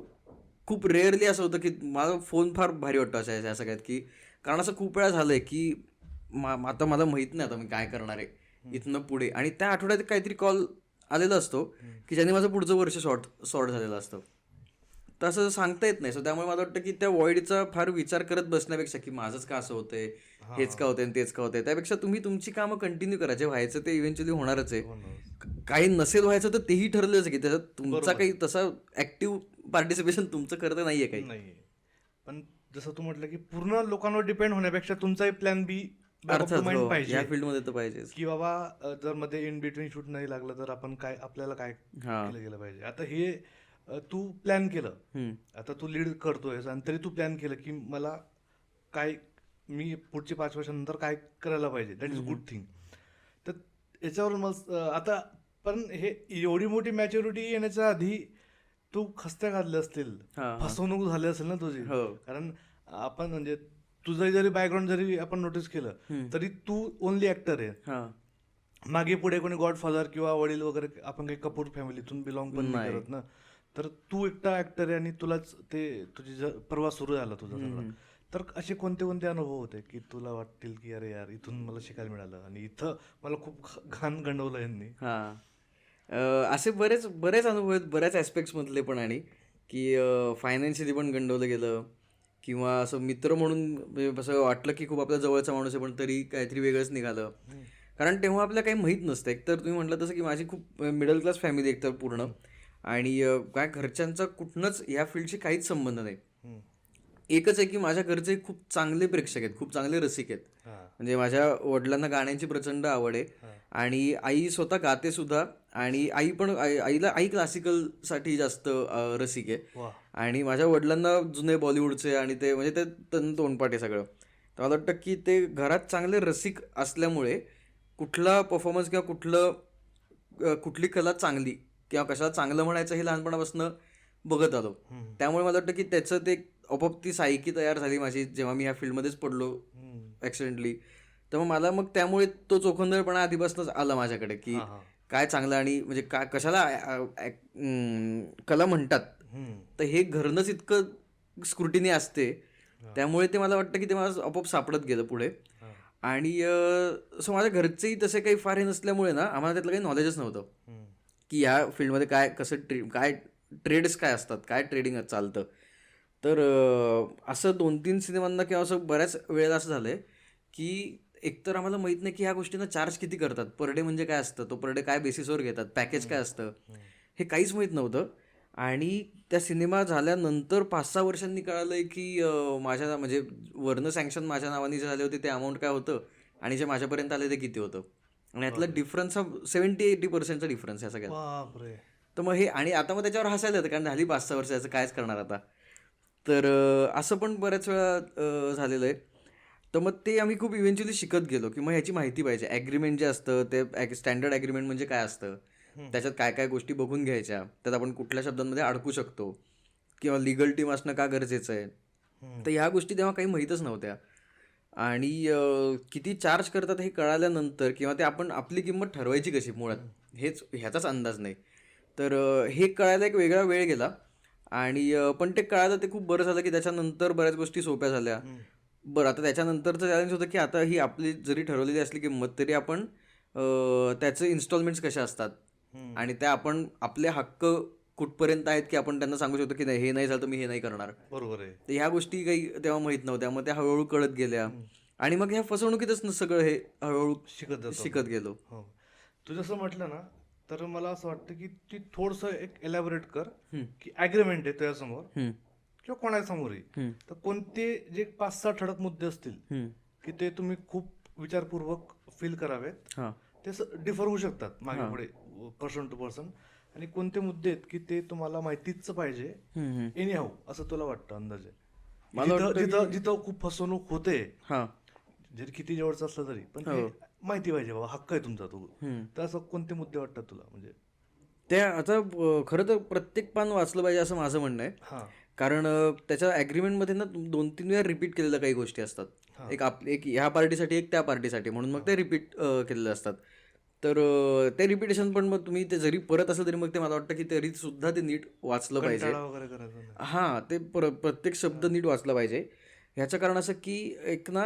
खूप रेअरली असं होतं की माझा फोन फार भारी वाटतो अशा ह्या सगळ्यात, की कारण असं खूप वेळा झालंय की आता मला माहित नाही आता मी काय करणार आहे इथनं पुढे, आणि त्या आठवड्यात काहीतरी कॉल आलेला असतो की ज्याने माझं पुढचं वर्ष सॉर्ट झालेलं असतं. तसं सांगता येत नाही. सो त्यामुळे मला वाटतं की त्या वॉइडचा फार विचार करत बसण्यापेक्षा की माझंच का असं होतंय, हेच का होतंय आणि तेच का होतंय, त्यापेक्षा तुम्ही तुमची कामं कंटिन्यू करा. जे व्हायचं ते इव्हेंच्युअली होणारच आहे. काही नसेल व्हायचं तर तेही ठरलंच की त्याच्यात तुमचा काही तसा ऍक्टिव्ह पार्टिसिपेशन तुमचं करता नाहीये काही. पण जसं तू म्हटलं की पूर्ण लोकांवर डिपेंड होण्यापेक्षा तुमचाही प्लॅन बी अर्थात माइंड या पाहिजे फील्डमध्ये तर पाहिजेच. की बाबा जर मध्ये इन बिटवीन शूट नाही लागलं तर आपल्याला काय केलं गेलं पाहिजे. आता हे तू प्लॅन केलं, आता तू लीड करतोय आणि तरी तू प्लॅन केलं की मला काय, मी पुढची 5 वर्षानंतर काय करायला पाहिजे. That is good thing. तर याच्यावर मग आता पण हे एवढी मोठी मॅच्युरिटी येण्याच्या आधी तू खस्त्या घातल्या असतील, फसवणूक झाली असेल ना तुझी. कारण आपण म्हणजे तुझं जरी बॅकग्राऊंड जरी आपण नोटीस केलं तरी तू ओनली ऍक्टर आहे. मागे पुढे कोणी गॉडफादर किंवा वडील वगैरे आपण काही कपूर फॅमिलीतून बिलॉंग पण नाही करत ना. तर तू एकटा ऍक्टर आहे आणि तुलाच ते तुझी प्रवास सुरू झाला तुझा सगळा. तर असे कोणते कोणते अनुभव होते की तुला वाटतील की अरे यार इथून मला शिकायला मिळालं आणि इथं मला खूप घाण गंडवलं यांनी. असे बरेच अनुभव आहेत, बऱ्याच ॲस्पेक्ट्स मधले पण. आणि की फायनान्शियली पण गंडवलं गेलं किंवा असं मित्र म्हणून म्हणजे असं वाटलं की खूप आपल्या जवळचा माणूस आहे पण तरी काहीतरी वेगळंच निघालं. कारण तेव्हा आपल्याला काही माहीत नसतं. एकतर तुम्ही म्हटलं तसं की माझी खूप मिडल क्लास फॅमिली एकतर पूर्ण, आणि काय घरच्यांचा कुठनंच ह्या फील्डशी काहीच संबंध नाही. हम्म. एकच आहे की माझ्या घरचे खूप चांगले प्रेक्षक आहेत, खूप चांगले रसिक आहेत. हा. म्हणजे माझ्या वडिलांना गाण्यांची प्रचंड आवड आहे हा. आणि आई स्वतः गाते सुद्धा. आणि आई क्लासिकलसाठी जास्त रसिक आहे. वा. आणि माझ्या वडिलांना जुने बॉलिवूडचे आणि ते म्हणजे ते तोंडपाठ आहे सगळं. तर मला वाटतं की ते घरात चांगले रसिक असल्यामुळे कुठला परफॉर्मन्स किंवा कुठली कला चांगली किंवा कशाला चांगलं म्हणायचं हे लहानपणापासून बघत आलो. हम्म. त्यामुळे मला वाटतं की त्याचं ते आपोआप ती सायकी तयार झाली माझी जेव्हा मी ह्या फील्डमध्येच पडलो हम्म. ॲक्सिडेंटली. तर मग त्यामुळे तो चोखंदळपणा आधीपासूनच आला माझ्याकडे की हा. हा. काय चांगलं आणि म्हणजे कशाला कला म्हणतात. हम्म. तर हे घरनंच इतकं स्क्रुटिनी असते, हा. त्यामुळे ते मला वाटतं की ते मला आपोआप सापडत गेलं पुढे. हा. आणि सो माझ्या घरचेही तसे काही फार हे नसल्यामुळे ना आम्हाला त्यातलं काही नॉलेजच नव्हतं हम्म. की ह्या फील्डमध्ये काय ट्रेड्स काय असतात, काय ट्रेडिंग चालतं. तर असं 2-3 सिनेमांना किंवा असं बऱ्याच वेळेला असं झालंय की एकतर आम्हाला माहीत नाही की ह्या गोष्टींना चार्ज किती करतात, पर डे म्हणजे काय असतं, तो पर डे काय बेसिसवर घेतात, पॅकेज काय असतं, हे काहीच माहीत नव्हतं. आणि त्या सिनेमा झाल्यानंतर 5-6 वर्षांनी कळालं की माझ्या म्हणजे वरनं सँक्शन माझ्या नावाने जे झाले होते ते अमाऊंट काय होतं आणि जे माझ्यापर्यंत आले ते किती होतं. आणि यातला डिफरन्स हा 70-80% डिफरन्स आहे सगळ्यात. बापरे. तर मग हे आणि आता मग त्याच्यावर हसायला येतं कारण झाली 5-6 वर्षाचं कायच करणार आता. तर असं पण बऱ्याच वेळा झालेलं आहे. तर मग ते आम्ही खूप इव्हेंच्युअली शिकत गेलो की मग ह्याची माहिती पाहिजे. ॲग्रीमेंट जे असतं ते स्टँडर्ड ॲग्रीमेंट म्हणजे काय असतं, त्याच्यात काय काय गोष्टी बघून घ्यायच्या, त्यात आपण कुठल्या शब्दांमध्ये अडकू शकतो किंवा लिगल टीम असणं का गरजेचं आहे. तर ह्या गोष्टी तेव्हा काही माहीतच नव्हत्या. आणि किती चार्ज करतात हे कळाल्यानंतर किंवा ते आपण आपली किंमत ठरवायची कशी मुळात ह्याचाच अंदाज नाही. तर हे कळायला एक वेगळा वेळ गेला. आणि पण ते कळालं ते खूप बरं झालं की त्याच्यानंतर बऱ्याच गोष्टी सोप्या झाल्या. बरं आता त्याच्यानंतरचं चॅलेंज होतं की आता ही आपली जरी ठरवलेली असली किंमत तरी आपण त्याचे इन्स्टॉलमेंट्स कशा असतात आणि त्या आपण आपले हक्क कुठपर्यंत आहेत की आपण त्यांना सांगू शकतो की नाही हे नाही झालं तर मी हे नाही करणार. बरोबर आहे. तर ह्या गोष्टी काही तेव्हा माहीत नव्हत्या. मग त्या हळूहळू कळत गेल्या आणि मग ह्या फसवणुकीतच सगळं हे हळूहळू शिकत गेलो. हो. तू जसं म्हटलं ना, तर मला असं वाटतं की ती थोडंसं एक एलॅबोरेट कर की ॲग्रीमेंट आहे तुझ्यासमोर किंवा कोणासमोरही, तर कोणते जे 5-6 ठळक मुद्दे असतील की ते तुम्ही खूप विचारपूर्वक फील करावेत. ते डिफर होऊ शकतात मागे पुढे पर्सन टू पर्सन. आणि कोणते मुद्दे आहेत की ते तुम्हाला माहितीच पाहिजे एनी हाऊ, असं तुला वाटतं अंदाजे? जिथं खूप फसवणूक होते, जरी किती जवळचं असलं तरी पण ते माहिती पाहिजे बाबा, हक्क आहे तुमचा तो. तर असं कोणते मुद्दे वाटतात तुला? म्हणजे त्या आता खरं तर प्रत्येक पान वाचलं पाहिजे असं माझं म्हणणं आहे. कारण त्याच्या ॲग्रीमेंटमध्ये ना 2-3 वेळा रिपीट केलेल्या काही गोष्टी असतात. एक ह्या पार्टीसाठी एक त्या पार्टीसाठी म्हणून मग ते रिपीट केलेले असतात. तर ते रिपिटेशन पण मग तुम्ही ते जरी परत असलं तरी मग ते मला वाटतं की तरी सुद्धा ते नीट वाचलं पाहिजे. कंटाळा वगैरे करायचा नाही. हां, ते प्रत्येक शब्द नीट वाचला पाहिजे. ह्याचं कारण असं की एक ना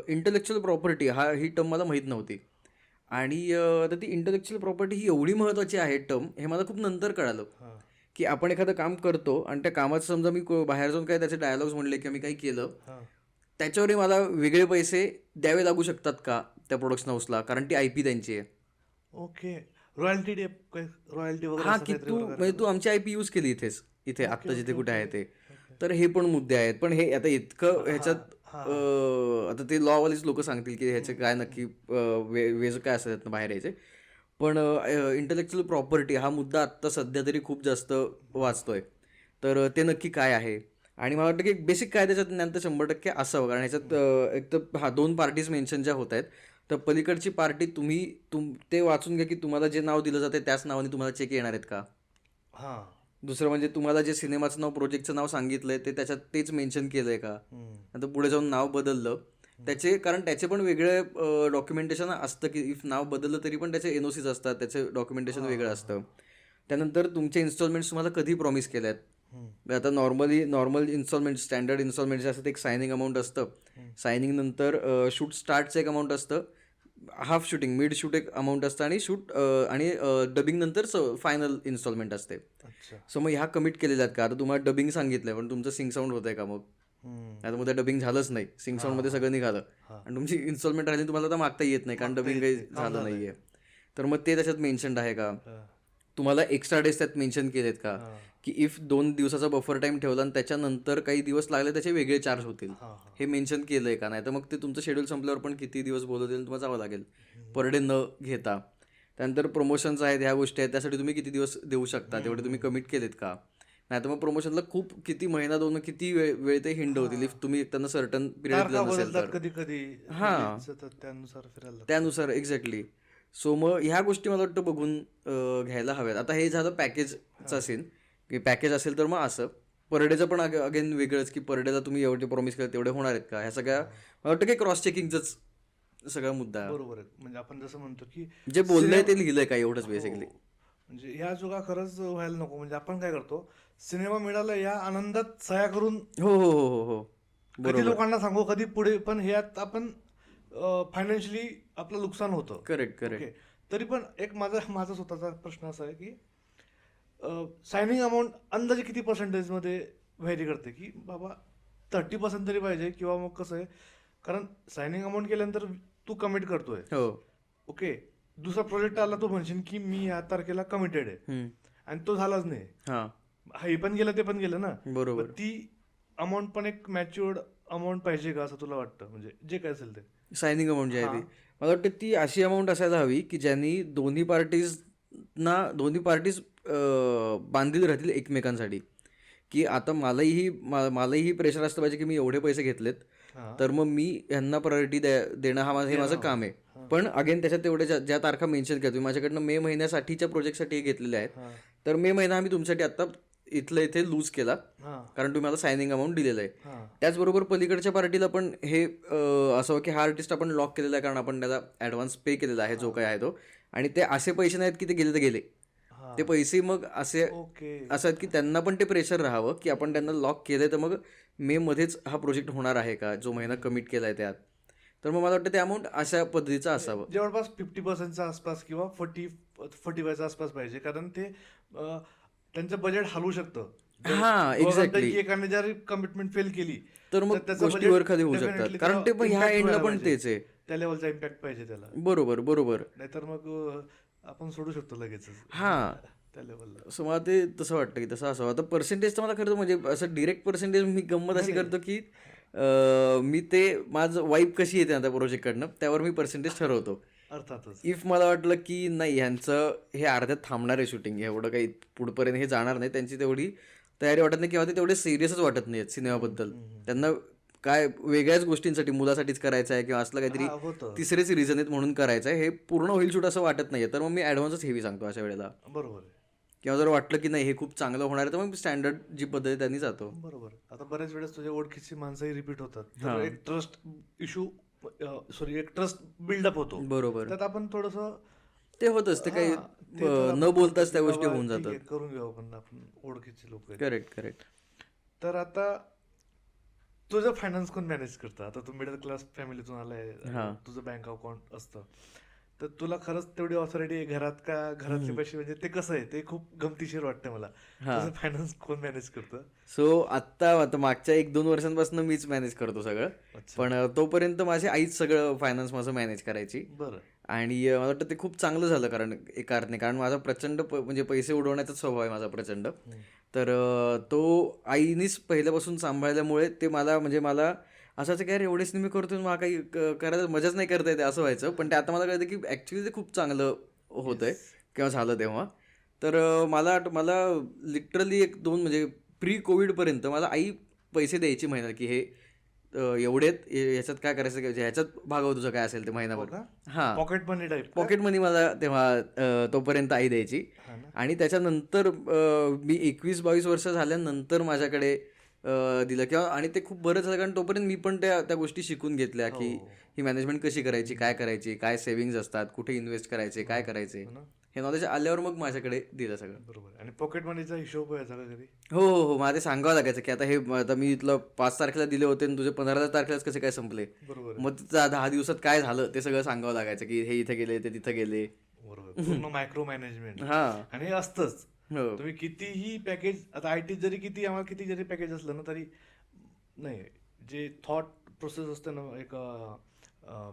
इंटेलेक्च्युअल प्रॉपर्टी ही टर्म मला माहीत नव्हती. आणि तर ती इंटेलेक्च्युअल प्रॉपर्टी ही एवढी महत्त्वाची आहे टर्म, हे मला खूप नंतर कळालं. की आपण एखादं काम करतो आणि त्या कामात समजा मी बाहेर जाऊन काय त्याचे डायलॉग्स म्हणले किंवा मी काही केलं, त्याच्यावरही मला वेगळे पैसे द्यावे लागू शकतात का त्या प्रोडक्शन हाऊसला, कारण ती IP त्यांची आहे. ओके. रॉयल्टी वगैरे हां, असं की काहीतरी म्हणजे तू आमची IP यूज केली इथे आत्ता जिथे कुठे आहे ते. तर हे पण मुद्दे आहेत. पण हे आता इतकं ह्याच्यात आता ते लॉवालीच लोक सांगतील की ह्याचे काय नक्की वेज काय असतात त्यातनं बाहेर यायचे. पण इंटेलेक्च्युअल प्रॉपर्टी हा मुद्दा आत्ता सध्या तरी खूप जास्त वाचतोय. तर ते नक्की काय आहे आणि मला वाटतं की बेसिक काय त्याच्यात ज्ञान तर 100% असावं. कारण ह्याच्यात एक तर 2 पार्टीज मेन्शन ज्या होत आहेत, तर पलीकडची पार्टी ते वाचून घ्या की तुम्हाला जे नाव दिलं जाते त्याच नावाने तुम्हाला चेक येणार आहेत का. दुसरं म्हणजे तुम्हाला जे सिनेमाचं नाव प्रोजेक्टचं नाव सांगितलंय ते त्याच्यात तेच मेन्शन केलंय का. आता पुढे जाऊन नाव बदललं कारण त्याचे पण वेगळे डॉक्युमेंटेशन असतं की इफ नाव बदललं तरी पण त्याचे NOCs असतात, त्याचे डॉक्युमेंटेशन वेगळं असतं. त्यानंतर तुमचे इन्स्टॉलमेंट्स तुम्हाला कधी प्रॉमिस केल्यात. आता नॉर्मल इन्स्टॉलमेंट स्टँडर्ड इन्स्टॉलमेंट जे असतं एक सायनिंग अमाऊंट असतं, सायनिंग नंतर शूट स्टार्टचं एक अमाऊंट असतं, हाफ शूटिंग मिड शूट एक अमाऊंट असतं आणि आणि डबिंग नंतर फायनल इन्स्टॉलमेंट असते. सो मग ह्या कमिट केलेल्या आहेत का. आता तुम्हाला डबिंग सांगितलंय पण तुमचं सिंग साऊंड होत आहे का. मग आता मग डबिंग झालंच नाही, सिंग साऊंडमध्ये सगळं निघालं आणि तुमची इन्स्टॉलमेंट राहिली तुम्हाला आता मागता येत नाही कारण डबिंग काही झालं नाहीये. तर मग ते त्याच्यात मेन्शन्ड आहे का. तुम्हाला एक्स्ट्रा डेज त्यात मेन्शन केलेत का, की इफ 2 दिवसाचा बफर टाइम ठेवला आणि त्याच्यानंतर काही दिवस लागले त्याचे वेगळे चार्ज होतील, हे मेन्शन केलंय का. नाही तर मग ते तुमचं शेड्यूल संपल्यावर पण किती दिवस बोलवतील तुम्हाला जावं लागेल पर डे न घेता. त्यानंतर प्रमोशन्स आहेत, ह्या गोष्टी आहेत, त्यासाठी तुम्ही किती दिवस देऊ शकता तेवढे तुम्ही कमिट केलेत का. नाही तर मग प्रमोशनला खूप किती महिना दोन किती वेळ ते हिंड होतील इफ तुम्ही त्यांना सर्टन पिरियड दिला नसेल तर. कधी कधी हां. त्यानुसार फिरायला त्यानुसार एक्झॅक्टली. सो मग ह्या गोष्टी मला वाटतं बघून घ्यायला हव्यात. आता हे झालं पॅकेजचा सीन, की पॅकेज असेल तर मग असं. पर डेचं पण अगेन वेगळंच, की पर डेला तुम्ही एवढे प्रॉमिस केले तेवढे होणार आहेत का, ह्या सगळ्या मला वाटतं की क्रॉस चेकिंगचाच सगळा मुद्दा आहे. बरोबर आहे. म्हणजे आपण जसं म्हणतो की जे बोललंय ते लिहिलंय का एवढंच बेसिकली. म्हणजे ह्या चुका खरंच व्हायला नको. म्हणजे आपण काय करतो, सिनेमा मिळाला या आनंदात सह्या करून हो हो हो हो हो कधी बरोबर. लोकांना सांगू कधी पुढे, पण ह्यात आपण फायनान्शियली आपलं नुकसान होतं. Correct correct. ओके. तरी पण एक माझा स्वतःचा प्रश्न असा आहे की सायनिंग अमाऊंट अंदाजे किती पर्सेंटेजमध्ये व्हॅरी करते, की बाबा 30% तरी पाहिजे, किंवा मग कसं आहे, कारण सायनिंग अमाऊंट केल्यानंतर तू कमिट करतोय. हो. ओके. दुसरा प्रोजेक्ट आला, तो म्हणशील की मी या तारखेला कमिटेड आहे, हम्म. आणि तो झालाच नाही. हा हे पण गेलं ते पण गेलं ना. बरोबर. मग ती अमाऊंट पण एक मॅच्युअर्ड अमाऊंट पाहिजे का, असं तुला वाटतं? म्हणजे जे काय असेल ते. सायनिंग अमाऊंट जी आहे ती मला वाटतं ती अशी अमाऊंट असायला हवी की ज्यांनी दोन्ही पार्टीज बांधील राहतील एकमेकांसाठी. की आता मलाही प्रेशर असतं पाहिजे की मी एवढे पैसे घेतलेत, तर मग मी ह्यांना प्रायोरिटी देणं हे माझं काम आहे. पण अगेन त्याच्यात तेवढे ज्या तारखा मेन्शन केल्या तुम्ही माझ्याकडनं मे महिन्यासाठीच्या प्रोजेक्टसाठी घेतलेल्या आहेत, तर मे महिना आम्ही तुमच्यासाठी आता इथे लूज केला कारण तुम्ही मला सायनिंग अमाऊंट दिलेलं आहे. त्याचबरोबर पलीकडच्या पार्टीला पण हे असं की हा आर्टिस्ट आपण लॉक केलेला आहे कारण आपण त्याला ॲडव्हान्स पे केलेला आहे जो काय आहे तो, आणि ते असे पैसे नाहीत की ते गेले तर गेले. ते पैसे मग असे असं आहेत की त्यांना पण ते प्रेशर राहावं की आपण त्यांना लॉक केलंय, तर मग मे मध्येच हा प्रोजेक्ट होणार आहे का जो महिना कमिट केलाय त्यात. तर मग मला वाटतं ते अमाऊंट अशा पद्धतीचं असावं. जवळपास 50%च्या आसपास किंवा 45च्या आसपास पाहिजे, कारण ते त्यांचं बजेट हलवू शकतं. हा एक्झॅक्टली. एकाने जर कमिटमेंट फेल केली तर मग त्याचं गोष्टी budget वर खाली होऊ शकतात, definitely कारण ते पण ह्या impact एंडला व्हायला पण पाहिजे. तेच आहे. त्या लेवलचा इम्पॅक्ट पाहिजे त्याला. बरोबर बरोबर. नाहीतर मग आपण सोडू शकतो लगेच हा. त्या लेवलला. सो मला ते तसं वाटतं की तसं असावं. आता पर्सेंटेजचं मला खरं तर म्हणजे असं डिरेक्ट पर्सेंटेज मी गंमत अशी करतो की मी ते माझं वाईब कशी येते ना त्या प्रोजेक्टकडनं त्यावर मी पर्सेंटेज ठरवतो. अर्थातच. इफ मला वाटलं की नाही ह्यांचं हे अर्ध्यात थांबणार आहे शूटिंग, एवढं काही पुढपर्यंत हे जाणार नाही, त्यांची तेवढी तयारी वाटत नाही किंवा ते तेवढे सिरियसच वाटत नाही आहेत सिनेमाबद्दल, त्यांना काय वेगळ्याच गोष्टींसाठी मुलासाठीच करायचं आहे किंवा असलं काहीतरी होतं. तिसरेच रिझन आहेत म्हणून करायचं आहे, हे पूर्ण होईल शूट असं वाटत नाही, तर मग मी ॲडव्हान्सच हेवी सांगतो अशा वेळेला. बरोबर आहे. किंवा जर वाटलं की नाही हे खूप चांगलं होणार आहे तर मग स्टँडर्ड जी पद्धत आहे त्यांनी जातो. बरोबर. आता बऱ्याच वेळेस तुझ्या ओळखीची माणसंही रिपीट होतात, तर एक ट्रस्ट इश्यू, एक ट्रस्ट बिल्डअप होतो. बरोबर. त्यात आपण थोडंसं ते होतच, ते काही न बोलताच त्या गोष्टी होऊन जातात. करून घेऊ आपण ओळखीचे लोक. Correct correct. तर आता तुझं फायनान्स कोण मॅनेज करतं? आता तू मिडल क्लास फॅमिलीतून आलाय, तुझं बँक अकाउंट असतं, तर तुला खरंच तेवढी ऑथॉरिटी आहे घरात का? घरातले पैसे, म्हणजे ते कसं आहे, ते खूप गमतीशीर वाटतं मला. तुझं फायनान्स कोण मॅनेज करतं? सो आता मागच्या 1-2 वर्षांपासून मीच मॅनेज करतो सगळं, पण तोपर्यंत माझी आईच सगळं फायनान्स माझं मॅनेज करायची. बरं. आणि मला वाटतं ते खूप चांगलं झालं कारण एका अर्थाने, कारण माझा प्रचंड म्हणजे पैसे उडवण्याचा स्वभाव आहे माझा प्रचंड. तर तो आईनीच पहिल्यापासून सांभाळल्यामुळे ते मला असं की यार एवढे सिनेमे करतोय मला काही करायला मजाच नाही करता येते असं व्हायचं, पण ते आता मला कळतं की ॲक्च्युली ते खूप चांगलं होतंय किंवा झालं तेव्हा. तर मला लिटरली 1-2 म्हणजे प्री कोविडपर्यंत मला आई पैसे द्यायची महिन्याला की हे एवढेत, ह्याच्यात काय करायचं, ह्याच्यात भागव तुझं काय असेल ते महिनाभर. हां, पॉकेट मनी टाईप. पॉकेट मनी मला तेव्हा तोपर्यंत आई द्यायची. आणि त्याच्यानंतर मी 21-22 वर्ष झाल्यानंतर माझ्याकडे दिलं किंवा, आणि ते खूप बरं झालं कारण तोपर्यंत मी पण त्या गोष्टी शिकून घेतल्या की ही मॅनेजमेंट कशी करायची, काय सेव्हिंग्ज असतात, कुठे इन्व्हेस्ट करायचे, काय करायचे, हे नॉलेज आल्यावर मग माझ्याकडे दिलं सगळं. बरोबर. आणि पॉकेट मनीचा हिशोब व्हायचा का कधी? हो हो हो. मला ते सांगावं लागायचं की आता मी इथलं 5 तारखेला दिले होते आणि तुझे 15 तारखेलाच कसे काय संपले. बरोबर. मग 10 दिवसात काय झालं ते सगळं सांगावं लागायचं की हे इथे गेले ते तिथे गेले. बरोबर. पूर्ण मायक्रो मॅनेजमेंट. हा. आणि हे असतंच. हो. तुम्ही कितीही पॅकेज, आता आयटी आम्हाला किती जरी पॅकेज असलं ना, तरी नाही, जे थॉट प्रोसेस असते ना एक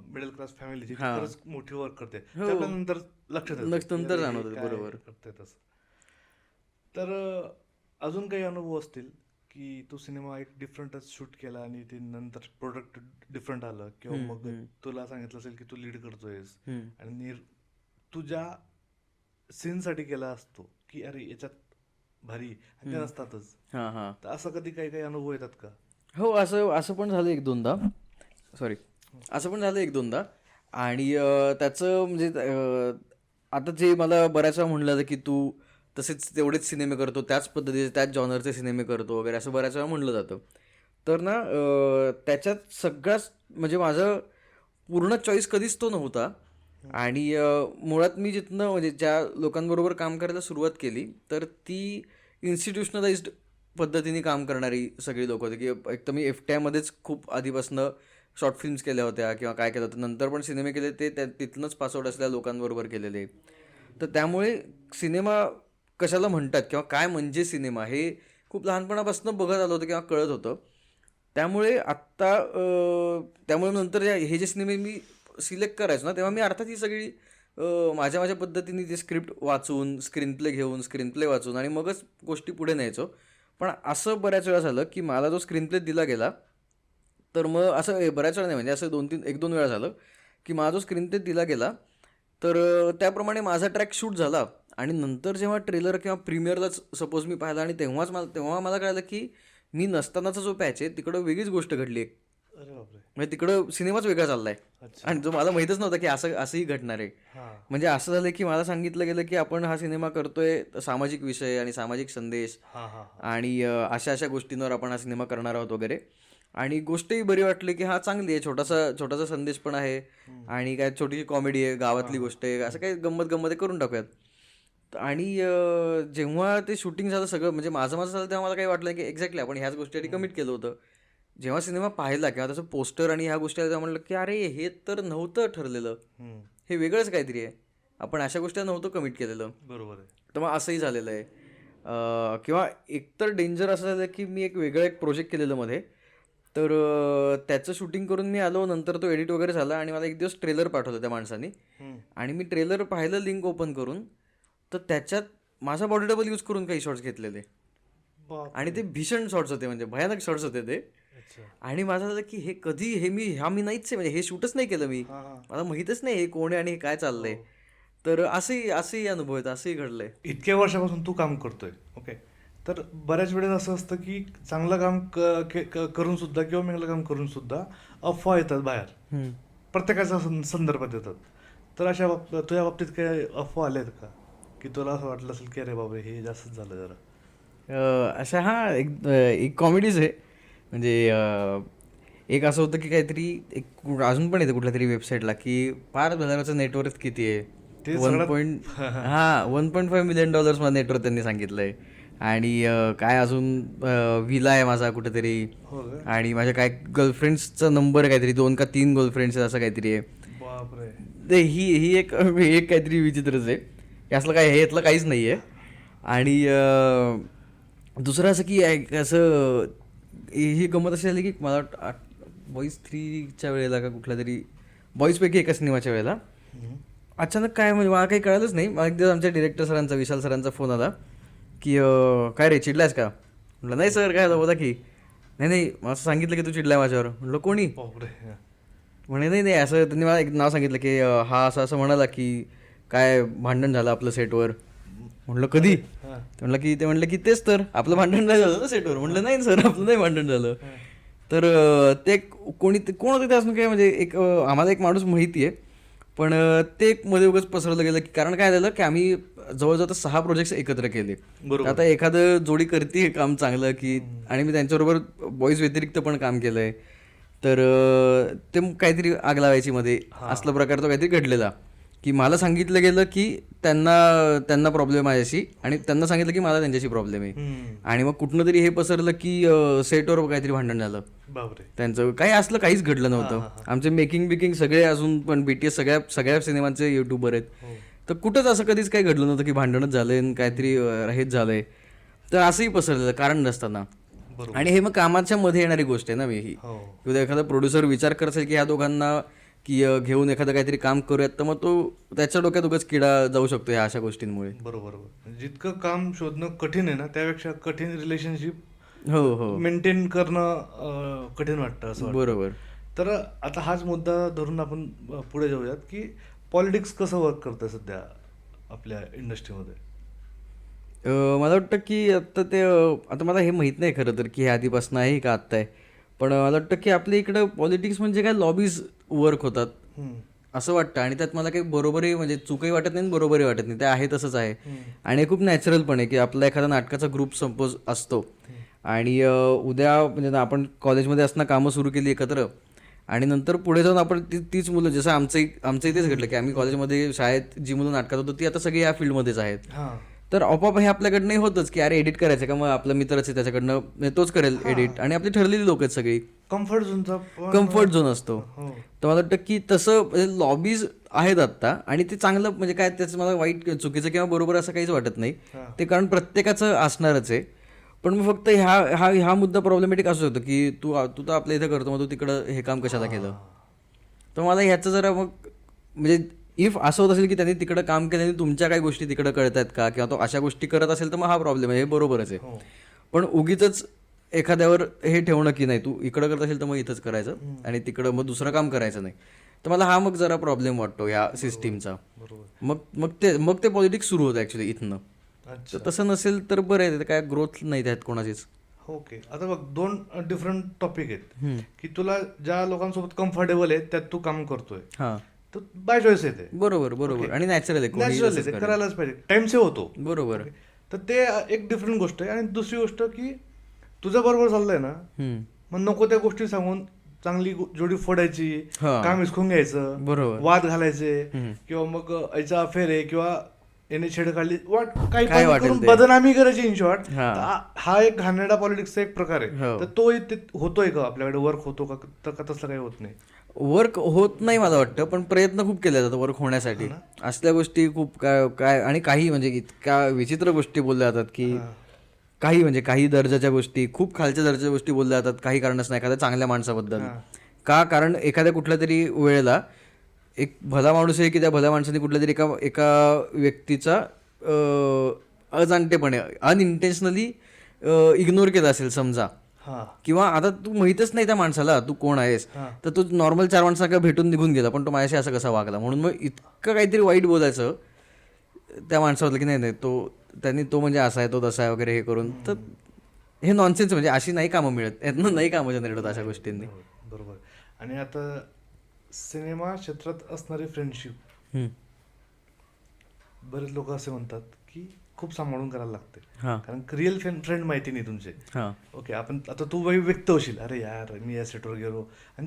मिडल क्लास फॅमिलीची, खरंच मोठी वर्क करते. त्यानंतर लक्षात नंतर जाणवतं. बरोबर. करते तसं. तर अजून काही अनुभव असतील की तो सिनेमा एक डिफरंटच शूट केला आणि ते नंतर प्रोडक्ट डिफरंट आलं, किंवा मग तुला सांगितलं असेल की तू लीड करतोयस आणि तुझ्या सीनसाठी केला असतो की अरे याच्यात भारी, आणि ते नसतातच. हां हां. तर असं कधी काही काही अनुभव येतात का? हो, असं असं पण झालं एक दोनदा. सॉरी, असं पण झालं एक दोनदा. आणि त्याचं म्हणजे आता जे मला बऱ्याच वेळा म्हणलं जातं की तू तसेच तेवढेच सिनेमे करतो, त्याच पद्धतीचे त्याच जॉनरचे सिनेमे करतो वगैरे, असं बऱ्याच वेळा म्हणलं जातं. तर ना त्याच्यात सगळ्याच म्हणजे माझं पूर्ण चॉईस कधीच तो नव्हता. आणि मुळात मी जिथनं म्हणजे ज्या लोकांबरोबर काम करायला सुरुवात केली, तर ती इन्स्टिट्यूशनलाइज्ड पद्धतीने काम करणारी सगळी लोक होती. की एक तर मी एफटीआयमध्येच खूप आधीपासनं शॉर्ट फिल्म्स केल्या होत्या किंवा काय केलं होतं, नंतर पण सिनेमे केले ते तिथनंच पासआउट असलेल्या लोकांबरोबर केलेले. तर त्यामुळे सिनेमा कशाला म्हणतात किंवा काय म्हणजे सिनेमा हे खूप लहानपणापासून बघत आलं होतं किंवा कळत होतं. त्यामुळे आत्ता त्यामुळे नंतर हे जे सिनेमे मी सिलेक्ट करायचो ना, तेव्हा मी अर्थात ही सगळी माझ्या माझ्या पद्धतीने ते स्क्रिप्ट वाचून, स्क्रीन प्ले घेऊन, स्क्रीन प्ले वाचून आणि मगच गोष्टी पुढे न्यायचो. पण असं बऱ्याच वेळा झालं की मला जो स्क्रीन प्ले दिला गेला, तर मग असं बऱ्याच वेळा नाही, म्हणजे असं 1-2 वेळा झालं की माझा जो स्क्रीन प्ले दिला गेला, तर त्याप्रमाणे माझा ट्रॅक शूट झाला. आणि नंतर जेव्हा ट्रेलर किंवा प्रीमियरलाच सपोज मी पाहिला, आणि तेव्हा मला कळलं की मी नसतानाचा जो पॅच आहे तिकडं वेगळीच गोष्ट घडली आहे. अरे बापरे. म्हणजे तिकडं सिनेमाच वेगळा चाललाय. अच्छा. आणि जो मला माहीतच नव्हता की असंही घडणार आहे. हा. म्हणजे असं झालं की मला सांगितलं गेलं की आपण हा सिनेमा करतोय सामाजिक विषय आणि सामाजिक संदेश, हा हा आणि अशा अशा गोष्टींवर आपण हा सिनेमा करणार आहोत वगैरे. आणि गोष्टही बरी वाटली की हा चांगली आहे, छोटासा छोटासा संदेश पण आहे आणि काय छोटीशी कॉमेडी आहे, गावातली गोष्ट आहे, असं काही गंमत गंमत करून टाकूयात. आणि जेव्हा ते शूटिंग झालं सगळं, म्हणजे माझं माझं झालं, तेव्हा मला काही वाटलं की एक्झॅक्टली आपण ह्याच गोष्टीसाठी कमिट केलं होतं. जेव्हा सिनेमा पाहिला किंवा त्याचं पोस्टर आणि ह्या गोष्टी आल्या, तेव्हा म्हणलं की अरे हे तर नव्हतं ठरलेलं, हे वेगळंच काहीतरी आहे, आपण अशा गोष्टी नव्हतं कमिट केलेलं. बरोबर आहे. तर मग असंही झालेलं आहे. किंवा एकतर डेंजर असं झालं की मी एक प्रोजेक्ट केलेलं मध्ये, तर त्याचं शूटिंग करून मी आलो, नंतर तो एडिट वगैरे झाला आणि मला एक दिवस ट्रेलर पाठवलं त्या माणसाने. आणि मी ट्रेलर पाहिलं लिंक ओपन करून, तर त्याच्यात माझा बॉडी डबल यूज करून काही शॉट्स घेतलेले, आणि ते भीषण शॉट्स होते, म्हणजे भयानक शॉट्स होते ते. अच्छा. आणि माझं झालं की हे कधी, हे मी नाहीच आहे, म्हणजे हे शूटच नाही केलं मी, मला माहीतच नाही हे कोण आहे आणि हे काय चाललंय. तर असंही अनुभव आहेत, असंही घडलंय. इतक्या वर्षापासून तू काम करतोय, ओके. तर बऱ्याच वेळेस असं असतं की चांगलं काम करून सुद्धा किंवा चांगलं काम करून सुद्धा अफवा येतात बाहेर, प्रत्येकाच्या संदर्भात येतात. तर अशा तुझ्या बाबतीत काही अफवा आल्या आहेत का की तुला असं वाटलं असेल की अरे बाबा हे जास्तच झालं जरा? अशा हा एक कॉमेडीज आहे. म्हणजे एक असं होतं की काहीतरी एक अजून पण येतं कुठल्या तरी वेबसाईटला की पार्थ भदाराचं नेटवर्थ किती आहे, ते 1.5 मिलियन डॉलर्स माझं नेटवर्थ त्यांनी सांगितलंय. आणि काय अजून विला आहे माझा कुठेतरी, हो का? आणि माझ्या काय गर्लफ्रेंड्सचा नंबर आहे काहीतरी, 2 का 3 गर्लफ्रेंड्स आहेत असं काहीतरी आहे. बापरे. ते ही एक काहीतरी विचित्रच आहे, यातलं काय यातलं काहीच नाही आहे. आणि दुसरं असं की असं ही गंमत अशी झाली की मला बॉईज 3च्या वेळेला का कुठल्या तरी बॉईजपैकी एका सिनेमाच्या वेळेला अचानक काय, म्हणजे मला काही कळालंच नाही, मला एक दिवस आमच्या डिरेक्टर सरांचा, विशाल सरांचा फोन आला की काय रे चिडलायस का? म्हटलं नाही सर, काय बोला की. नाही मला असं सांगितलं की तू चिडलाय माझ्यावर. म्हटलं कोणी? बापरे. म्हणे नाही असं त्यांनी मला एक नाव सांगितलं की हा असं असं म्हणाला की काय भांडण झालं आपलं सेटवर. म्हटलं कधी? ते म्हणलं की तेच तर, आपलं भांडण नाही झालं ना सेटवर. म्हटलं नाही सर, आपलं नाही भांडण झालं. तर ते कोण होते ते असून काय, म्हणजे आम्हाला एक माणूस माहिती आहे, पण ते मध्ये उगाच पसरवलं गेलं की, कारण काय झालं की आम्ही जवळजवळ 6 प्रोजेक्ट्स एकत्र केले. आता एखादं जोडी करते काम चांगलं की, आणि मी त्यांच्याबरोबर बॉईज व्यतिरिक्त पण काम केलंय, तर ते काहीतरी आग लावायची मध्ये असला प्रकार तो काहीतरी घडलेला की मला सांगितलं गेलं की त्यांना प्रॉब्लेम आहे अशी, आणि त्यांना सांगितलं की मला त्यांच्याशी प्रॉब्लेम आहे. आणि मग कुठनं तरी हे पसरलं की सेटवर काहीतरी भांडण झालं. बापरे. त्यांचं काही असलं काहीच घडलं नव्हतं. आमचे मेकिंग सगळे अजून पण BTS सगळ्या सिनेमांचे युट्यूबर आहेत. तर कुठंच असं कधीच काही घडलं नव्हतं की भांडणच झालंय काहीतरी हेच झालंय. तर असंही पसरलेलं कारण नसताना. आणि हे मग कामाच्या मध्ये येणारी गोष्ट आहे ना. मी ही उद्या एखादा प्रोड्युसर विचार करत असेल की ह्या दोघांना की घेऊन एखादं काहीतरी काम करूयात, तर मग तो त्याच्या डोक्यात उगाच किडा जाऊ शकतो ह्या अशा गोष्टींमुळे. बरोबर. जितकं काम शोधणं कठीण आहे ना, त्यापेक्षा कठीण रिलेशनशिप हो हो मेंटेन करणं कठीण वाटतं असं वाटतं. बरोबर. तर आता हाच मुद्दा धरून आपण पुढे जाऊयात की पॉलिटिक्स कसं वर्क करतं सध्या आपल्या इंडस्ट्रीमध्ये. मला वाटतं की आता ते आता मला हे माहीत नाही खरं तर की हे आधीपासून आहे का आत्ता आहे, पण मला वाटतं की आपल्या इकडं पॉलिटिक्स म्हणजे काय लॉबीज वर्क होतात असं वाटतं. आणि त्यात मला काही बरोबरही म्हणजे चुकही वाटत नाही आणि बरोबरही वाटत नाही, ते आहे तसंच आहे. आणि हे खूप नॅचरल पण आहे की आपला एखादा नाटकाचा ग्रुप सपोज असतो आणि उद्या म्हणजे ना आपण कॉलेजमध्ये असताना कामं सुरू केली एकत्र आणि नंतर पुढे जाऊन आपण तीच मुलं, जसं आमचं इथेच घडलं की आम्ही कॉलेजमध्ये शाळेत जी मुलं नाटकात होतो ती आता सगळी या फील्डमध्येच आहेत. तर आपोआप हे आपल्याकडनं होतंच की अरे एडिट करायचं का, मग आपला मित्रच आहे त्याच्याकडनं म्हणजे तोच करेल एडिट, आणि आपली ठरलेली लोक आहेत सगळी, कम्फर्ट झोनचा कम्फर्ट झोन असतो. तर मला वाटतं की तसं लॉबीज आहेत आत्ता, आणि ते चांगलं म्हणजे काय त्याचं मला वाईट चुकीचं किंवा बरोबर असं काहीच वाटत नाही ते, कारण प्रत्येकाचं असणारच आहे. पण मग फक्त ह्या मुद्दा प्रॉब्लेमॅटिक असू शकतो की तू तर आपल्या इथं करतो, मग तू तिकडं हे काम कशाला केलं. तर मला ह्याचं जरा मग म्हणजे इफ असं होत असेल की त्यांनी तिकडं काम केल्याने तुमच्या काही गोष्टी तिकडं कळत आहेत का, किंवा तो अशा गोष्टी करत असेल तर मग हा प्रॉब्लेम आहे, हे बरोबरच आहे. पण उगीच एखाद्यावर हे ठेवणं की नाही तू इकडं करत असेल तर मग इथंच करायचं आणि तिकडं मग दुसरं काम करायचं नाही, तर मला हा मग जरा प्रॉब्लेम वाटतो या सिस्टीमचा. मग ते पॉलिटिक्स सुरू होतं ॲक्च्युली इथनं. तर तसं नसेल तर बरं आहे, काय ग्रोथ नाही त्यात कोणाचीच. ओके. आता बघ, दोन डिफरंट टॉपिक आहेत की तुला ज्या लोकांसोबत कम्फर्टेबल आहे त्यात तू काम करतोय, हां तर बाय चॉईस येते. बरोबर आणि नॅचरल आहे, कोणीही नॅचरल तसंच आहे, करेल. करायलाच पाहिजे, टाइम सेव्ह होतो. बरोबर. तर ते एक डिफरंट गोष्ट आहे. आणि दुसरी गोष्ट की तुझ्या बरोबर चाललंय ना, मग नको त्या गोष्टी सांगून चांगली जोडी फोडायची, हा. काम हिसकून घ्यायचं, बरोबर. वाद घालायचे, किंवा मग याचा अफेअर आहे किंवा याने छेड काढली, काही काय पण वाटेल करून ते. बदनामी करायची इन शॉर्ट. हा. हा एक घाणेरडा पॉलिटिक्सचा एक प्रकार आहे. हो. तर तो होतोय का आपल्याकडे, वर्क होतो का, तसलं काही होत नाही. वर्क होत नाही मला वाटतं, पण प्रयत्न खूप केले जातात वर्क होण्यासाठी. असल्या गोष्टी खूप काय आणि काही म्हणजे इतक्या विचित्र गोष्टी बोलल्या जातात की काही म्हणजे काही दर्जाच्या गोष्टी, खूप खालच्या दर्जाच्या गोष्टी बोलल्या जातात काही कारणच नाही एखाद्या चांगल्या माणसाबद्दल. का, कारण एखाद्या कुठल्या तरी वेळेला एक भला माणूस आहे की त्या भल्या माणसाने कुठल्या तरी एका व्यक्तीचा अजाणतेपणे अनइंटेन्शनली इग्नोर केला असेल समजा, किंवा आता तू माहीतच नाही त्या माणसाला तू कोण आहेस, तर तू नॉर्मल 4 माणसांना भेटून निघून गेला, पण तो माझ्याशी असं कसा वागला, म्हणून मग इतकं काहीतरी वाईट बोलायचं त्या माणसाबद्दल की नाही त्यांनी तो म्हणजे असा आहे, तो तसा आहे वगैरे हे करून. तर हे नॉनसेन्स, म्हणजे अशी नाही कामं मिळत, यातनं नाही कामं जनरेट होत अशा गोष्टींनी. बरोबर. आणि आता सिनेमा क्षेत्रात असणारी फ्रेंडशिप, बरेच लोक असे म्हणतात की खूप सांभाळून करायला लागते, कारण रिअल फ्रेंड माहिती नाही तुमचे. ओके, आता तू व्यक्त होशील, अरे यार मी या सेटवर गेलो, आणि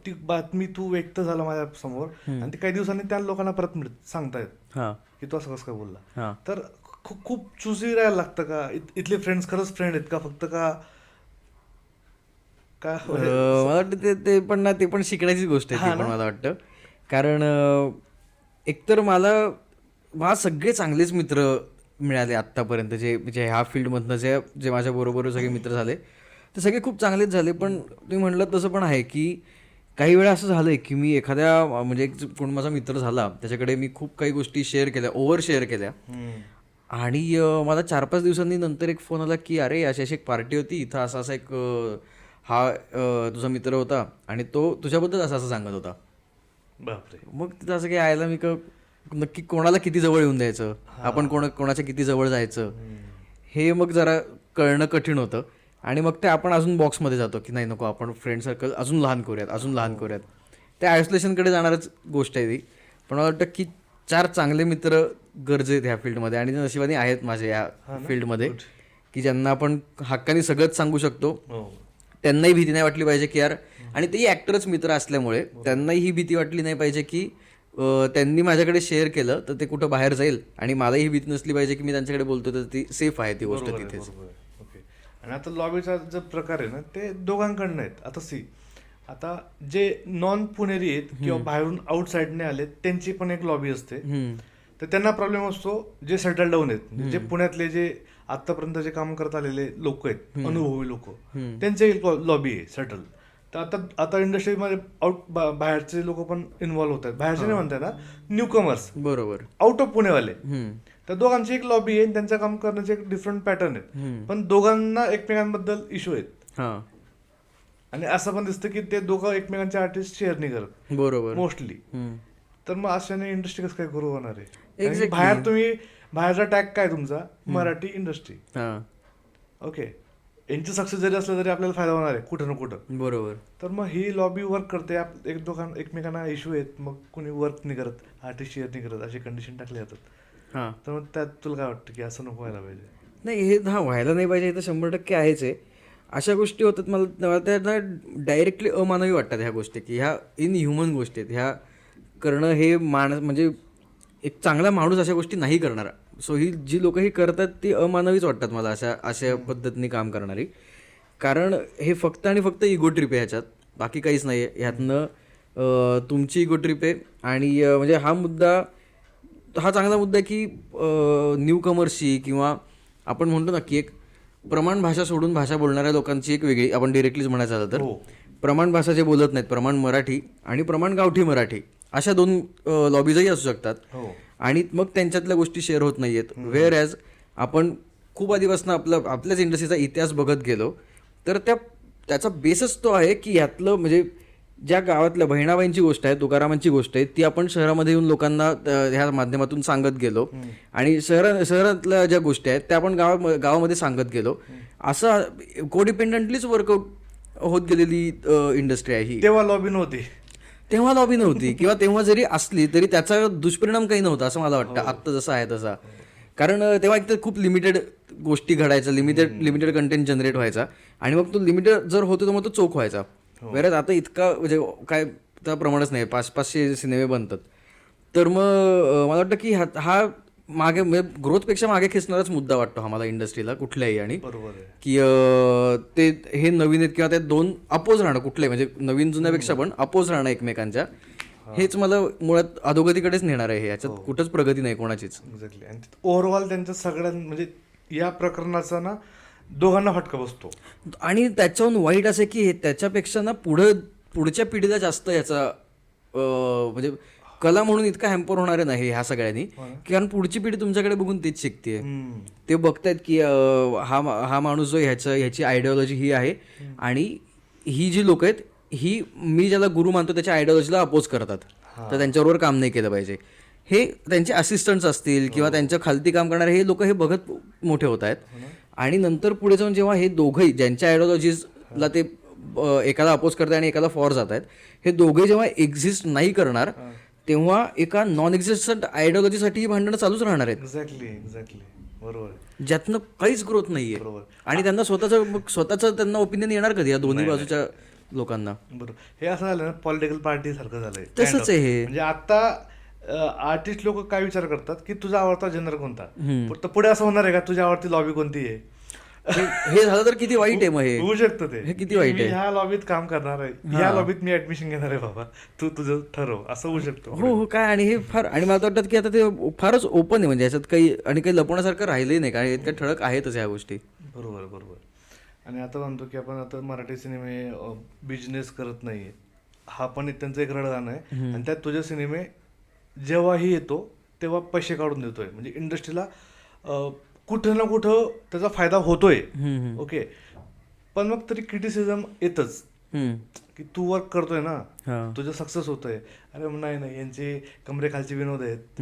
ती बातमी तू व्यक्त झाला माझ्या समोर, आणि ती काही दिवसांनी त्या लोकांना परत सांगतायत की तू असं कसं काय बोलला. तर खूप चुजी राहायला लागतं का, इथले फ्रेंड्स खरंच फ्रेंड आहेत का, फक्त का मला वाटतं ते पण ना, ते पण शिकण्याची गोष्ट आहे ती पण मला वाटतं. कारण एकतर मला सगळे चांगलेच मित्र मिळाले आत्तापर्यंत, जे ह्या फील्डमधनं जे माझ्या बरोबर सगळे मित्र झाले ते सगळे खूप चांगलेच झाले. पण तुम्ही म्हणलं तसं पण आहे की काही वेळा असं झालंय की मी एखाद्या म्हणजे कोण माझा मित्र झाला त्याच्याकडे मी खूप काही गोष्टी शेअर केल्या, ओव्हर शेअर केल्या, आणि मला 4-5 दिवसांनी नंतर एक फोन आला की अरे अशी एक पार्टी होती इथं, असा एक तुझा मित्र होता आणि तो तुझ्याबद्दल असं सांगत होता. बापरे. मग तिथं असं काही यायला मी नक्की कोणाला किती जवळ येऊन द्यायचं, आपण कोणाच्या किती जवळ जायचं, हे मग जरा कळणं कठीण होतं. आणि मग ते आपण अजून बॉक्समध्ये जातो की नाही नको, आपण फ्रेंड सर्कल अजून लहान करूयात. त्या आयसोलेशनकडे जाणारच गोष्ट आहे ती. पण मला वाटतं की 4 चांगले मित्र गरजेत ह्या फील्डमध्ये, आणि नशिबाने आहेत माझ्या या फील्डमध्ये की ज्यांना आपण हक्काने सगळंच सांगू शकतो. त्यांनाही भीती नाही वाटली पाहिजे की यार, आणि तेही ॲक्टरच मित्र असल्यामुळे त्यांनाही ही भीती वाटली नाही पाहिजे की त्यांनी माझ्याकडे शेअर केलं तर ते कुठं बाहेर जाईल, आणि मलाही ही भीती नसली पाहिजे की मी त्यांच्याकडे बोलतो तर ती सेफ आहे ती गोष्ट तिथेच. ओके. आणि आता लॉबीचा जो प्रकार आहे ना, ते दोघांकडनं आहेत. आता जे नॉन पुणेरी आहेत किंवा बाहेरून आउटसाईडने आले त्यांची पण एक लॉबी असते. तर त्यांना प्रॉब्लेम असतो जे सेटल डाऊन आहेत, जे पुण्यातले जे आतापर्यंत जे काम करत आलेले लोक आहेत, अनुभवी लोक, त्यांचे एक लॉबी आहे सेटल. तर आता इंडस्ट्रीमध्ये बाहेरचे लोक पण इन्व्हॉल्व्ह होत आहेत. बाहेरचे नाही म्हणताय ना, न्यू कमर्स बरोबर. आउट ऑफ पुणेवाले. हम्म. तर दोघांची एक लॉबी आहे, त्यांचं काम करण्याचे एक डिफरंट पॅटर्न आहेत, पण दोघांना एकमेकांबद्दल इश्यू आहेत. हा आणि असं पण दिसतं की ते दोघं एकमेकांचे आर्टिस्ट शेअर नाही करत बरोबर. मोस्टली. हम्म. तर मग अशाने इंडस्ट्री कसं काय ग्रो होणार आहे? आणि Exactly. बाहेर तुम्ही बाहेरचा टॅग काय तुमचा, मराठी इंडस्ट्री. हा ओके, यांची सक्सेस जरी असलं तरी आपल्याला फायदा होणार आहे कुठं ना कुठं. बरोबर. तर मग ही लॉबी वर्क करते, एकमेकांना इश्यू आहेत, मग कुणी वर्क नाही करत, आर्टिस्ट शेअर नाही करत, अशी कंडिशन टाकली जातात. हा तर मग त्यात तुला काय वाटतं की असं नको व्हायला पाहिजे? नाही हे व्हायला नाही पाहिजे, हे तर 100% आहेच आहे. अशा गोष्टी होतात, मला त्यांना डायरेक्टली अमानवी वाटतात ह्या गोष्टी, की ह्या इनह्युमन गोष्टी आहेत. ह्या करणं हे म्हणजे एक चांगला माणूस अशा गोष्टी नाही करणार. सो ही जी लोक ही करतात ती अमानवीच वाटतात मला, अशा पद्धतीने काम करणारी. कारण हे फक्त आणि फक्त इगो ट्रिप आहे ह्याच्यात, बाकी काहीच नाही आहे ह्यातनं. तुमची इगो ट्रिप आहे. आणि म्हणजे हा चांगला मुद्दा आहे की न्यू कमर्सची किंवा आपण म्हणतो ना की एक प्रमाण भाषा सोडून भाषा बोलणाऱ्या लोकांची एक वेगळी, आपण डिरेक्टलीच म्हणायचं झालं तर प्रमाण भाषा जे बोलत नाहीत, प्रमाण मराठी आणि प्रमाण गावठी मराठी, अशा दोन लॉबीजही असू शकतात. आणि मग त्यांच्यातल्या गोष्टी शेअर होत नाही आहेत. व्हेअर ॲज आपण खूप आधीपासून आपल्याच इंडस्ट्रीचा इतिहास बघत गेलो तर त्याचा बेसच तो आहे की ह्यातलं म्हणजे ज्या गावातल्या बहिणाबाईंची गोष्ट आहे, तुकारामांची गोष्ट आहे, ती आपण शहरामध्ये येऊन लोकांना ह्या माध्यमातून सांगत गेलो. आणि शहरातल्या ज्या गोष्टी आहेत त्या आपण गावामध्ये सांगत गेलो. असं कोडिपेंडंटलीच वर्कआउट होत गेलेली इंडस्ट्री आहे ही. तेव्हा लॉबी नव्हती, तेव्हा लॉबी नव्हती, किंवा तेव्हा जरी असली तरी त्याचा दुष्परिणाम काही नव्हता असं मला वाटतं. आत्ता जसं आहे तसा. कारण तेव्हा एक तर खूप लिमिटेड गोष्टी घडायच्या, लिमिटेड कंटेंट जनरेट व्हायचा, आणि मग तो लिमिटेड जर होतो तर मग तो चोख व्हायचा. वेळेस आता इतका म्हणजे काय त्या प्रमाणच नाही, 500 सिनेमे बनतात. तर मग मला वाटतं की हा मागे म्हणजे ग्रोथपेक्षा मागे खेचणाराच मुद्दा वाटतो हा मला इंडस्ट्रीला कुठल्याही. आणि की ते हे नवीन आहेत किंवा ते दोन अपोज राहणं कुठलंही, म्हणजे नवीन जुन्यापेक्षा पण अपोज राहणं एकमेकांच्या, हेच मला मुळात अधोगतीकडेच नेणार आहे. ह्याच्यात कुठंच प्रगती नाही कोणाचीच. एक्झॅक्टली. आणि ओव्हरऑल त्यांच्या म्हणजे या प्रकरणाचा ना दोघांना फटका बसतो. आणि त्याच्याहून वाईट असं की त्याच्यापेक्षा ना पुढच्या पिढीला जास्त याचा म्हणजे कला म्हणून इतका हॅम्पर होणार नाही ह्या सगळ्यांनी, कारण पुढची पिढी तुमच्याकडे बघून तेच शिकते. ते बघतायत की हा माणूस जो ह्याची आयडिओलॉजी ही आहे, आणि ही जी लोक आहेत ही मी ज्याला गुरु मानतो त्याच्या आयडिओलॉजीला अपोज करतात, तर त्यांच्याबरोबर काम नाही केलं पाहिजे. हे त्यांचे असिस्टंट्स असतील किंवा त्यांच्या खालती काम करणारे हे लोक हे बघत मोठे होत आहेत. आणि नंतर पुढे जाऊन जेव्हा हे दोघंही ज्यांच्या आयडिओलॉजीजला ते एकाला अपोज करतात आणि एकाला फॉर जात आहेत, हे दोघे जेव्हा एक्झिस्ट नाही करणार तेव्हा एका नॉन एक्झिस्टंट आयडिओलॉजीसाठी भांडणं चालूच राहणार आहेत. एक्झॅक्टली बरोबर, ज्यातनं काहीच ग्रोथ नाहीये. आणि त्यांना स्वतःचं त्यांना ओपिनियन येणार कधी या दोन्ही बाजूच्या लोकांना? बरोबर. हे असं झालं ना, पॉलिटिकल पार्टी सारखं झालंय. तसंच आहे हे. म्हणजे आता आर्टिस्ट लोक काय विचार करतात की तुझा आवडता जनर कोणता, तर पुढे असं होणार आहे का तुझ्या आवडती लॉबी कोणती आहे? हे झालं तर किती वाईट आहे. मग होऊ शकतं ते किती वाईट आहे. ह्या लॉबीत काम करणार आहे, ह्या लॉबीत मी ऍडमिशन घेणार आहे बाबा, तू तुझं ठरव, असं होऊ शकतं. हो काय. आणि हे फार, आणि मला वाटतं की आता ते फारच ओपन आहे, म्हणजे याच्यात काही लपवण्यासारखं राहिलंही नाही, कारण इतक्या ठळक आहेतच ह्या गोष्टी. बरोबर. आणि आता म्हणतो की आपण आता मराठी सिनेमे बिझनेस करत नाहीये, हा पण त्यांचं एक रडगाणं आहे. आणि त्यात तुझे सिनेमे जेव्हाही येतो तेव्हा पैसे काढून देतोय, म्हणजे इंडस्ट्रीला कुठं ना कुठं त्याचा फायदा होतोय. ओके, पण मग तरी क्रिटिसिझम येतच की तू वर्क करतोय ना, तुझं सक्सेस होतोय. अरे नाही, यांचे कमरेखालचे विनोद आहेत,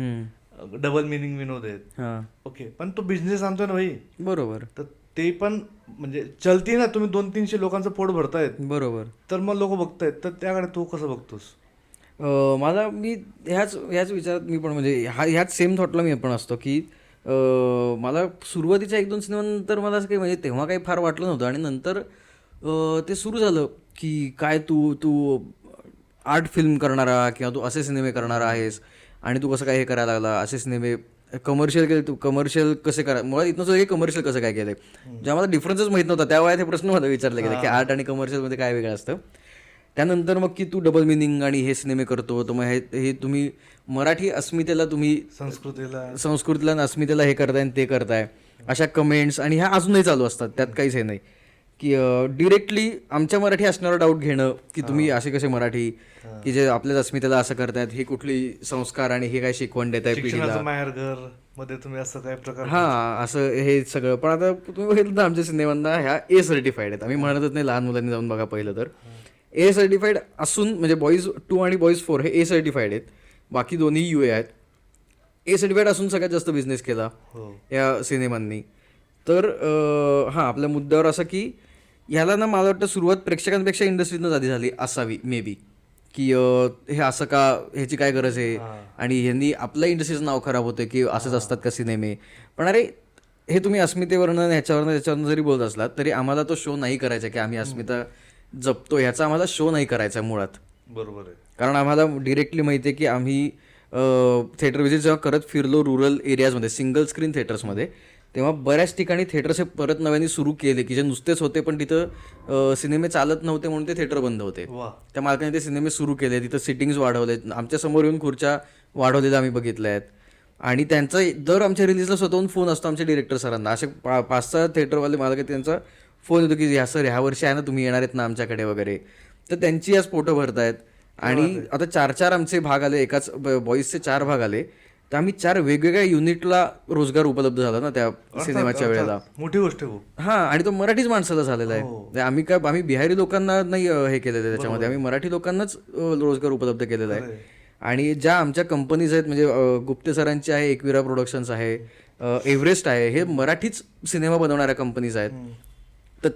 डबल मिनिंग विनोद आहेत. ओके, पण तो बिझनेस आणतोय ना भाई. बरोबर. तर ते पण म्हणजे चलती ना, तुम्ही 200-300 लोकांचं पोट भरतायत. बरोबर. तर मग लोक बघतायत, तर त्याकडे तू कसं बघतोस? मी ह्याच विचारात मी पण, म्हणजे ह्याच सेम थॉटला मी पण असतो की मला सुरुवातीच्या 1-2 सिनेमानंतर मला असं काही, म्हणजे तेव्हा काही फार वाटलं नव्हतं. आणि नंतर ते सुरू झालं की काय तू आर्ट फिल्म करणारा किंवा तू असे सिनेमे करणारा आहेस, आणि तू कसं काय हे करायला लागला, असे सिनेमे कमर्शियल केले, तू कमर्शियल कसे करा. मला इथनं सगळं कमर्शियल कसं काय केलंय, ज्या मला डिफरन्सच माहीत नव्हता त्या वयात हे प्रश्न मला विचारले गेले की आर्ट आणि कमर्शियलमध्ये काय वेगळं असतं. त्यानंतर मग की तू डबल मिनिंग आणि हे सिनेमे करतो, तर मग हे तुम्ही मराठी अस्मितेला, तुम्ही संस्कृतीला आणि अस्मितेला हे करताय आणि ते करताय, अशा कमेंट्स आणि ह्या अजूनही चालू असतात. त्यात काहीच हे नाही की डिरेक्टली आमच्या मराठी असणारा डाऊट घेणं की तुम्ही असे कसे मराठी, की जे आपल्याच अस्मितेला असं करतायत, ही कुठली संस्कार आणि हे काय शिकवण देत आहे पिढीला. शिक्षणाचं माहेरघर मध्ये तुम्ही असं काय प्रकार हां, असं हे सगळं. पण आता तुम्ही बघितलं तर आमच्या सिनेमांना ह्या ए सर्टिफाईड आहेत. आम्ही म्हणतच नाही लहान मुलांनी जाऊन बघा पहिलं तर. ए सर्टिफाईड असून म्हणजे बॉईज 2 आणि बॉईज 4 हे ए सर्टिफाईड आहेत, बाकी दोन्ही UA आहेत. ए सर्टिफाईड असून सगळ्यात जास्त बिझनेस केला या सिनेमांनी. तर हां, आपल्या मुद्द्यावर असं की ह्याला ना मला वाटतं सुरुवात प्रेक्षकांपेक्षा इंडस्ट्रीतनंच आधी झाली असावी मे बी, की हे असं का, ह्याची काय गरज आहे, आणि ह्यांनी आपल्या इंडस्ट्रीचं नाव खराब होतं की असंच असतात का सिनेमे. पण अरे हे तुम्ही अस्मितेवरनं ह्याच्यावरनं त्याच्यावरनं जरी बोलत असलात तरी आम्हाला तो शो नाही करायचा की आम्ही अस्मिता जपतो, ह्याचा आम्हाला शो नाही करायचा आहे मुळात. बरोबर आहे. कारण आम्हाला डिरेक्टली माहिती आहे की आम्ही थिएटर व्हिजिट जेव्हा करत फिरलो रुरल एरियाजमध्ये सिंगल स्क्रीन थिएटर्समध्ये, तेव्हा बऱ्याच ठिकाणी थिएटर्स हे परत नव्याने सुरू केले की जे नुसतेच होते पण तिथं सिनेमे चालत नव्हते म्हणून ते थिएटर बंद होते. त्या मालकाने ते सिनेमे सुरू केले, तिथं सिटिंग्स वाढवले, आमच्या समोर येऊन खुर्च्या वाढवलेल्या आम्ही बघितल्या आहेत. आणि त्यांचा दर आमच्या रिलीजला स्वतःहून फोन असतो आमच्या डिरेक्टर सरांना. असे 5-6 थिएटरवाले मालक आहेत, त्यांचा फोन येतो की ह्या सर ह्या वर्षी आहे ना तुम्ही येणार आहेत ना आमच्याकडे वगैरे. तर त्यांची आज पोटं भरतायत. आणि आता 4 आमचे भाग आले, एकाच बॉईजचे 4 भाग आले, तर आम्ही 4 वेगवेगळ्या युनिटला रोजगार उपलब्ध झाला ना त्या सिनेमाच्या वेळेला. मोठी गोष्ट आहे. हां, आणि तो मराठीच माणसाला झालेला आहे. आम्ही बिहारी लोकांना नाही हे केलेलं आहे त्याच्यामध्ये, आम्ही मराठी लोकांनाच रोजगार उपलब्ध केलेला आहे. आणि ज्या आमच्या कंपनीज आहेत म्हणजे गुप्ते सरांची आहे, एकविरा प्रोडक्शन्स आहे, एव्हरेस्ट आहे, हे मराठीच सिनेमा बनवणाऱ्या कंपनीज आहेत. तर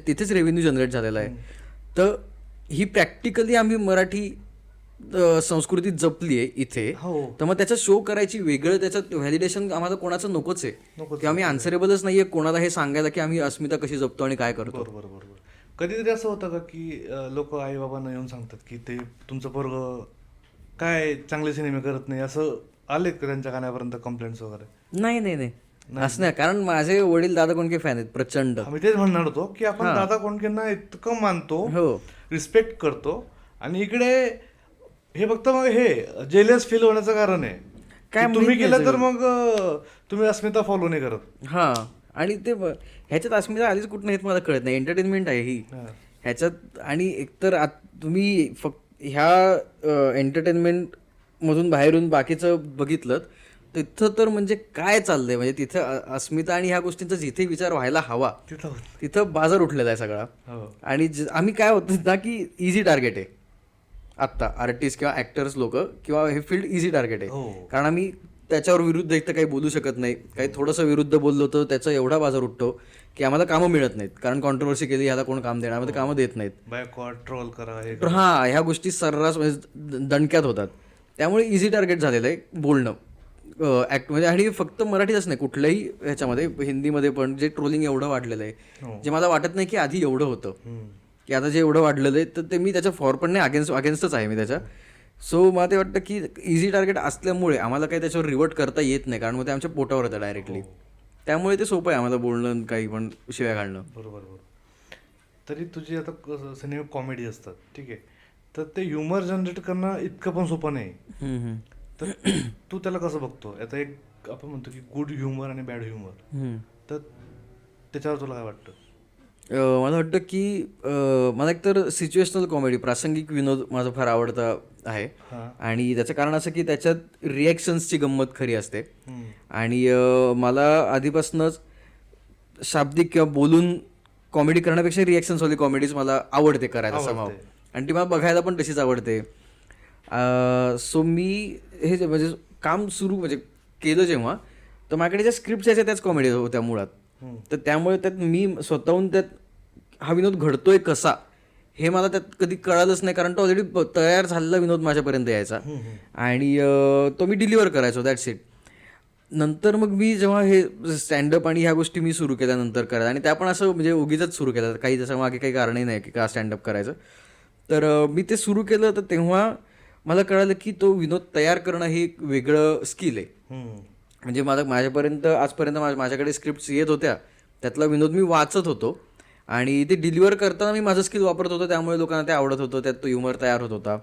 तिथेच रेव्हेन्यू जनरेट झालेला आहे. तर ही प्रॅक्टिकली आम्ही मराठी संस्कृती जपली आहे इथे. तर मग त्याचा शो करायची वेगळं त्याचं व्हॅलिडेशन आम्हाला कोणाचं नकोच आहे, की आम्ही आन्सरेबलच नाहीये कोणाला हे सांगायला की आम्ही अस्मिता कशी जपतो आणि काय करतो. बरोबर. कधीतरी असं होतं का की लोक आई बाबांना येऊन सांगतात की ते तुमचं पोरगं काय चांगले सिनेमे करत नाही, असं आलेत का त्यांच्या कानापर्यंत कंप्लेंट्स वगैरे? नाही असं नाही. कारण माझे वडील दादा कोंडके फॅन आहेत प्रचंड. आम्ही तेच म्हणणार होतो की आपण दादा कोंडकेंना इतकं मानतो, रिस्पेक्ट करतो, आणि इकडे हे फक्त मग हे जेलियस फील होण्याचं कारण आहे काय तुम्ही केलं तर मग तुम्ही अस्मिता फॉलो नाही करत. हां, आणि ते ह्याच्यात अस्मिता आलीच कुठं नाही मला कळत नाही. एंटरटेनमेंट आहे ही ह्याच्यात. आणि एकतर तुम्ही फक्त ह्या एंटरटेनमेंटमधून बाहेरून बाकीचं बघितलं तिथं तर म्हणजे काय चाललंय, म्हणजे तिथं अस्मिता आणि ह्या गोष्टींचा जिथे विचार व्हायला हवा तिथं बाजार उठलेला आहे सगळा. आणि आम्ही काय होतं ना की इझी टार्गेट आहे आत्ता आर्टिस्ट किंवा ऍक्टर्स लोक, किंवा हे फील्ड इझी टार्गेट आहे. कारण आम्ही त्याच्यावर विरुद्ध एक तर काही बोलू शकत नाही, काही थोडंसं विरुद्ध बोललो तर त्याचा एवढा बाजार उठतो की आम्हाला कामं मिळत नाहीत. कारण कॉन्ट्रोवर्सी केली ह्याला कोण काम देणार, आम्हाला कामं देत नाहीत. ट्रोल करा, हां, ह्या गोष्टी सर्रास म्हणजे दणक्यात होतात. त्यामुळे इझी टार्गेट झालेलं आहे बोलणं ऍक्ट म्हणजे. आणि फक्त मराठीच नाही, कुठल्याही ह्याच्यामध्ये हिंदीमध्ये पण जे ट्रोलिंग एवढं वाढलेलं आहे, जे मला वाटत नाही की आधी एवढं होतं, की आता जे एवढं वाढलेलं आहे तर ते मी त्याच्या फॉर पण नाही, अगेन्स्टच आहे मी त्याच्या. सो मला ते वाटतं की इझी टार्गेट असल्यामुळे आम्हाला काही त्याच्यावर रिवर्ट करता येत नाही, कारण मग ते आमच्या पोटावर येतं डायरेक्टली. त्यामुळे ते सोपं आहे आम्हाला बोलणं, काही पण शिव्या घालणं. बरोबर. तरी तुझी आता सिनेमा कॉमेडी असतात, ठीक आहे, तर ते ह्युमर जनरेट करणं इतकं पण सोपं नाही. तर तू त्याला कसं बघतो? आता एक आपण म्हणतो की गुड ह्युमर आणि बॅड ह्युमर, तर त्याच्यावर तुला काय वाटतं? मला वाटतं की मला एकतर सिच्युएशनल कॉमेडी, प्रासंगिक विनोद माझा फार आवडता आहे. आणि त्याचं कारण असं की त्याच्यात रिॲक्शन्सची गंमत खरी असते. आणि मला आधीपासूनच शाब्दिक किंवा बोलून कॉमेडी करण्यापेक्षा रिॲक्शन्सवाली कॉमेडीज मला आवडते करायला समाव, आणि ती मला बघायला पण तशीच आवडते. सो मी हे म्हणजे काम सुरू म्हणजे केलं जेव्हा, तर माझ्याकडे ज्या स्क्रिप्ट यायच्या त्याच कॉमेडी होत्या मुळात. तर त्यामुळे त्यात मी स्वतःहून त्यात हा विनोद घडतोय कसा हे मला त्यात कधी कळालंच नाही, कारण तो ऑलरेडी तयार झालेला विनोद माझ्यापर्यंत यायचा आणि तो मी डिलिव्हर करायचो, दॅट्स इट. नंतर मग मी जेव्हा हे स्टँडअप आणि ह्या गोष्टी मी सुरू केल्यानंतर करायला, आणि त्या पण असं म्हणजे उगीच सुरू केलं, काही त्याच्या मागे काही कारणही नाही की का स्टँडअप करायचं. तर मी ते सुरू केलं, तर तेव्हा मला कळालं की तो विनोद तयार करणं हे एक वेगळं स्किल आहे. म्हणजे माझ्यापर्यंत आजपर्यंत माझ्याकडे स्क्रिप्ट्स येत होत्या, त्यातला विनोद मी वाचत होतो आणि ते डिलिव्हर करताना मी माझं स्किल वापरत होतो, त्यामुळे लोकांना ते आवडत होतं, त्यात तो ह्युमर तयार होत होता.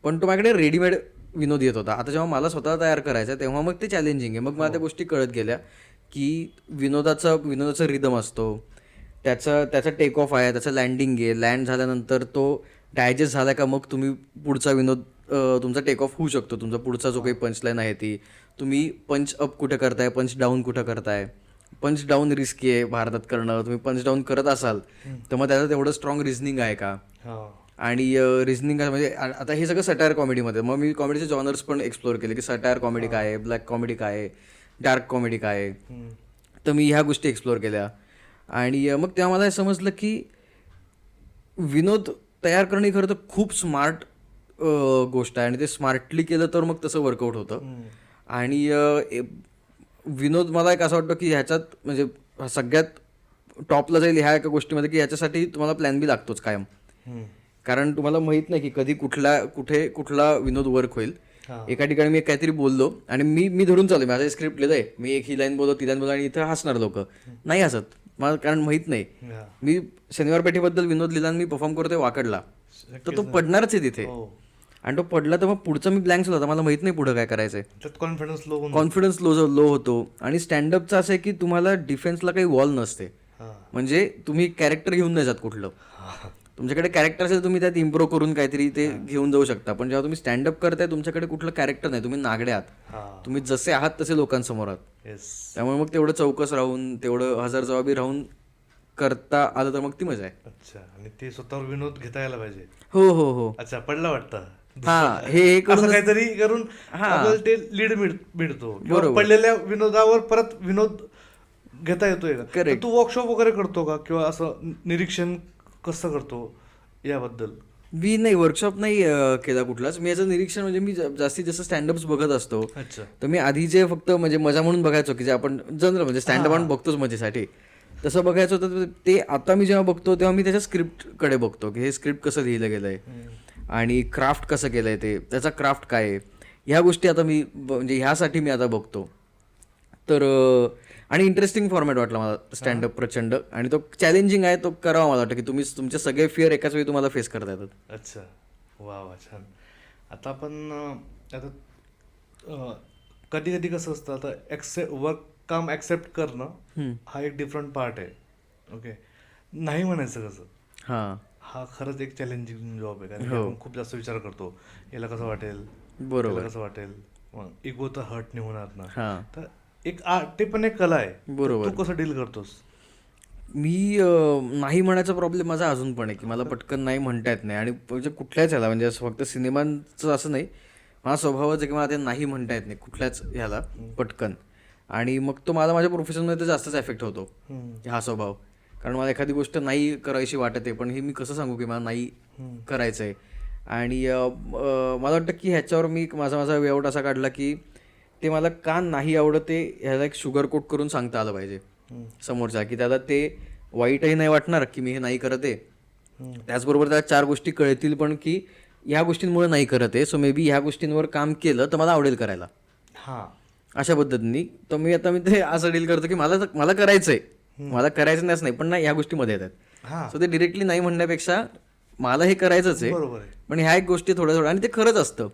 पण तो माझ्याकडे रेडीमेड विनोद येत होता. आता जेव्हा मला स्वतः तयार करायचा तेव्हा मग ते चॅलेंजिंग आहे. मग मला त्या गोष्टी कळत गेल्या की विनोदाचा रिदम असतो, त्याचा टेक ऑफ आहे, त्याचं लँडिंग आहे, लँड झाल्यानंतर तो डायजेस्ट झाला का मग तुम्ही पुढचा विनोद तुमचा टेक ऑफ होऊ शकतो. तुमचा पुढचा जो काही पंचलाईन आहे ती तुम्ही पंच अप कुठे करताय, पंच डाऊन कुठं करताय. पंच डाऊन रिस्की आहे भारतात करणं. तुम्ही पंच डाऊन करत असाल तर मग त्याचं तेवढं स्ट्रॉंग रिझनिंग आहे का. आणि रिझनिंग म्हणजे आता हे सगळं सटायर कॉमेडीमध्ये, मग मी कॉमेडीचे जॉनर्स पण एक्सप्लोअर केले की सटायर कॉमेडी काय आहे, ब्लॅक कॉमेडी काय आहे, डार्क कॉमेडी काय आहे. तर मी ह्या गोष्टी एक्सप्लोअर केल्या. आणि मग तेव्हा मला हे समजलं की विनोद तयार करणं ही खरं तर खूप स्मार्ट गोष्ट आहे आणि ते स्मार्टली केलं तर मग तसं वर्कआउट होतं. आणि विनोद मला एक असं वाटतं की ह्याच्यात म्हणजे सगळ्यात टॉपला जाईल ह्या एका गोष्टीमध्ये की ह्याच्यासाठी तुम्हाला प्लॅन बी लागतोच कायम. कारण तुम्हाला माहित नाही की कधी कुठे कुठला विनोद वर्क होईल. एका ठिकाणी मी काहीतरी बोललो आणि मी धरून चालू, माझं स्क्रिप्ट लिहिलंय, मी एक ही लाईन बोललो, ती लाईन बोललो आणि इथं हसणार लोक नाही हसत मला, कारण माहित नाही. मी शनिवार पेठेबद्दल विनोद लिहिला आणि मी परफॉर्म करतोय वाकडला तर तो पडणारच आहे तिथे. आणि तो पडला तर मग पुढचा मी ब्लँक होता, मला माहित नाही पुढं काय करायचंय. कॉन्फिडन्स लो होतो. आणि स्टँडअपचं असं आहे की तुम्हाला डिफेन्सला काही वॉल नसते. म्हणजे तुम्ही कॅरेक्टर घेऊन नाही जात कुठलं. तुमच्याकडे कॅरेक्टर असेल तुम्ही त्यात इम्प्रूव्ह करून काहीतरी ते घेऊन जाऊ शकता. पण जेव्हा तुम्ही स्टँडअप करताय तुमच्याकडे कुठलं कॅरेक्टर नाही, तुम्ही नागडे आहात. तुम्ही जसे आहात तसे लोकांसमोर आहात. त्यामुळे मग तेवढं चौकस राहून, तेवढं हजर जबाबी राहून करता आलं तर मग ती मजा आहे. अच्छा. आणि ते स्वतःवर विनोद घेता यायला पाहिजे. हो हो हो. अच्छा, पडला वाटतं. हा, हे करून काहीतरी करून आपल्याला ते लीड मिळतो. पडलेल्या विनोदावर परत विनोद घेता येतोय का. तू वर्कशॉप वगैरे करतो का, किंवा असं निरीक्षण कसं करतो याबद्दल. मी नाही, वर्कशॉप नाही केला कुठलाच. मी याचं निरीक्षण म्हणजे मी जास्तीत जास्त स्टँडअप्स बघत असतो. तर मी आधी जे फक्त म्हणजे मजा म्हणून बघायचो की जे आपण जनरल म्हणजे स्टँडअप आपण बघतोच मजेसाठी, तसं बघायचं होतं. ते आता मी जेव्हा बघतो तेव्हा मी त्याच्या स्क्रिप्टकडे बघतो की हे स्क्रिप्ट कसं लिहिलं गेलंय आणि क्राफ्ट कसं केलंय, त्याचा क्राफ्ट काय आहे, ह्या गोष्टी आता मी म्हणजे ह्यासाठी मी आता बघतो. तर आणि इंटरेस्टिंग फॉर्मॅट वाटला मला स्टँडअप प्रचंड. आणि तो चॅलेंजिंग आहे, तो करावा मला वाटतं की तुम्ही तुमचे सगळे फिअर एकाच वेळी तुम्हाला फेस करता येतात. अच्छा, वा वा, छान. आता आपण आता कधी कधी कसं असतं, आता वर्क काम ॲक्सेप्ट करणं हा एक डिफरंट पार्ट आहे. ओके, नाही म्हणायचं कसं, हा खरंच एक चॅलेंजिंग जॉब आहे. कारण आपण खूप जास्त विचार करतो, याला कसं वाटेल, बरोबर कसं वाटेल, इगो तर हर्ट नाही होणार ना. तर एक ते पण एक कला आहे. बरोबर, तू कसं डील करतोस. मी नाही म्हणायचा प्रॉब्लेम माझा अजून पण आहे की मला पटकन नाही म्हणता येत नाही. आणि म्हणजे कुठल्याच ह्याला, म्हणजे फक्त सिनेमांचं असं नाही, माझा स्वभावच आहे की मला ते नाही म्हणता येत नाही कुठल्याच ह्याला पटकन. आणि मग तो मला माझ्या प्रोफेशनमध्ये तर जास्तच एफेक्ट होतो हा स्वभाव. कारण मला एखादी गोष्ट नाही करायची वाटत आहे, पण हे मी कसं सांगू की मला नाही करायचं आहे. आणि मला वाटतं की ह्याच्यावर मी माझा वेआउट असा काढला की ते मला का नाही आवडत ते ह्याला एक शुगर कोट करून सांगता आलं पाहिजे समोरच्या, की त्याला ते वाईटही नाही वाटणार की मी हे नाही करत आहे. त्याचबरोबर त्याला 4 गोष्टी कळतील पण की ह्या गोष्टींमुळे नाही करत आहे, सो मे बी ह्या गोष्टींवर काम केलं तर मला आवडेल करायला. अशा पद्धतीने तर मी ते असं डील करतो की मला करायचंय, मला करायचं नाहीच नाही, पण नाही ह्या गोष्टीमध्ये येतात. सो ते डिरेक्टली नाही म्हणण्यापेक्षा मला हे करायचंच आहे, पण ह्या एक गोष्टी थोड्या आणि ते खरंच असतं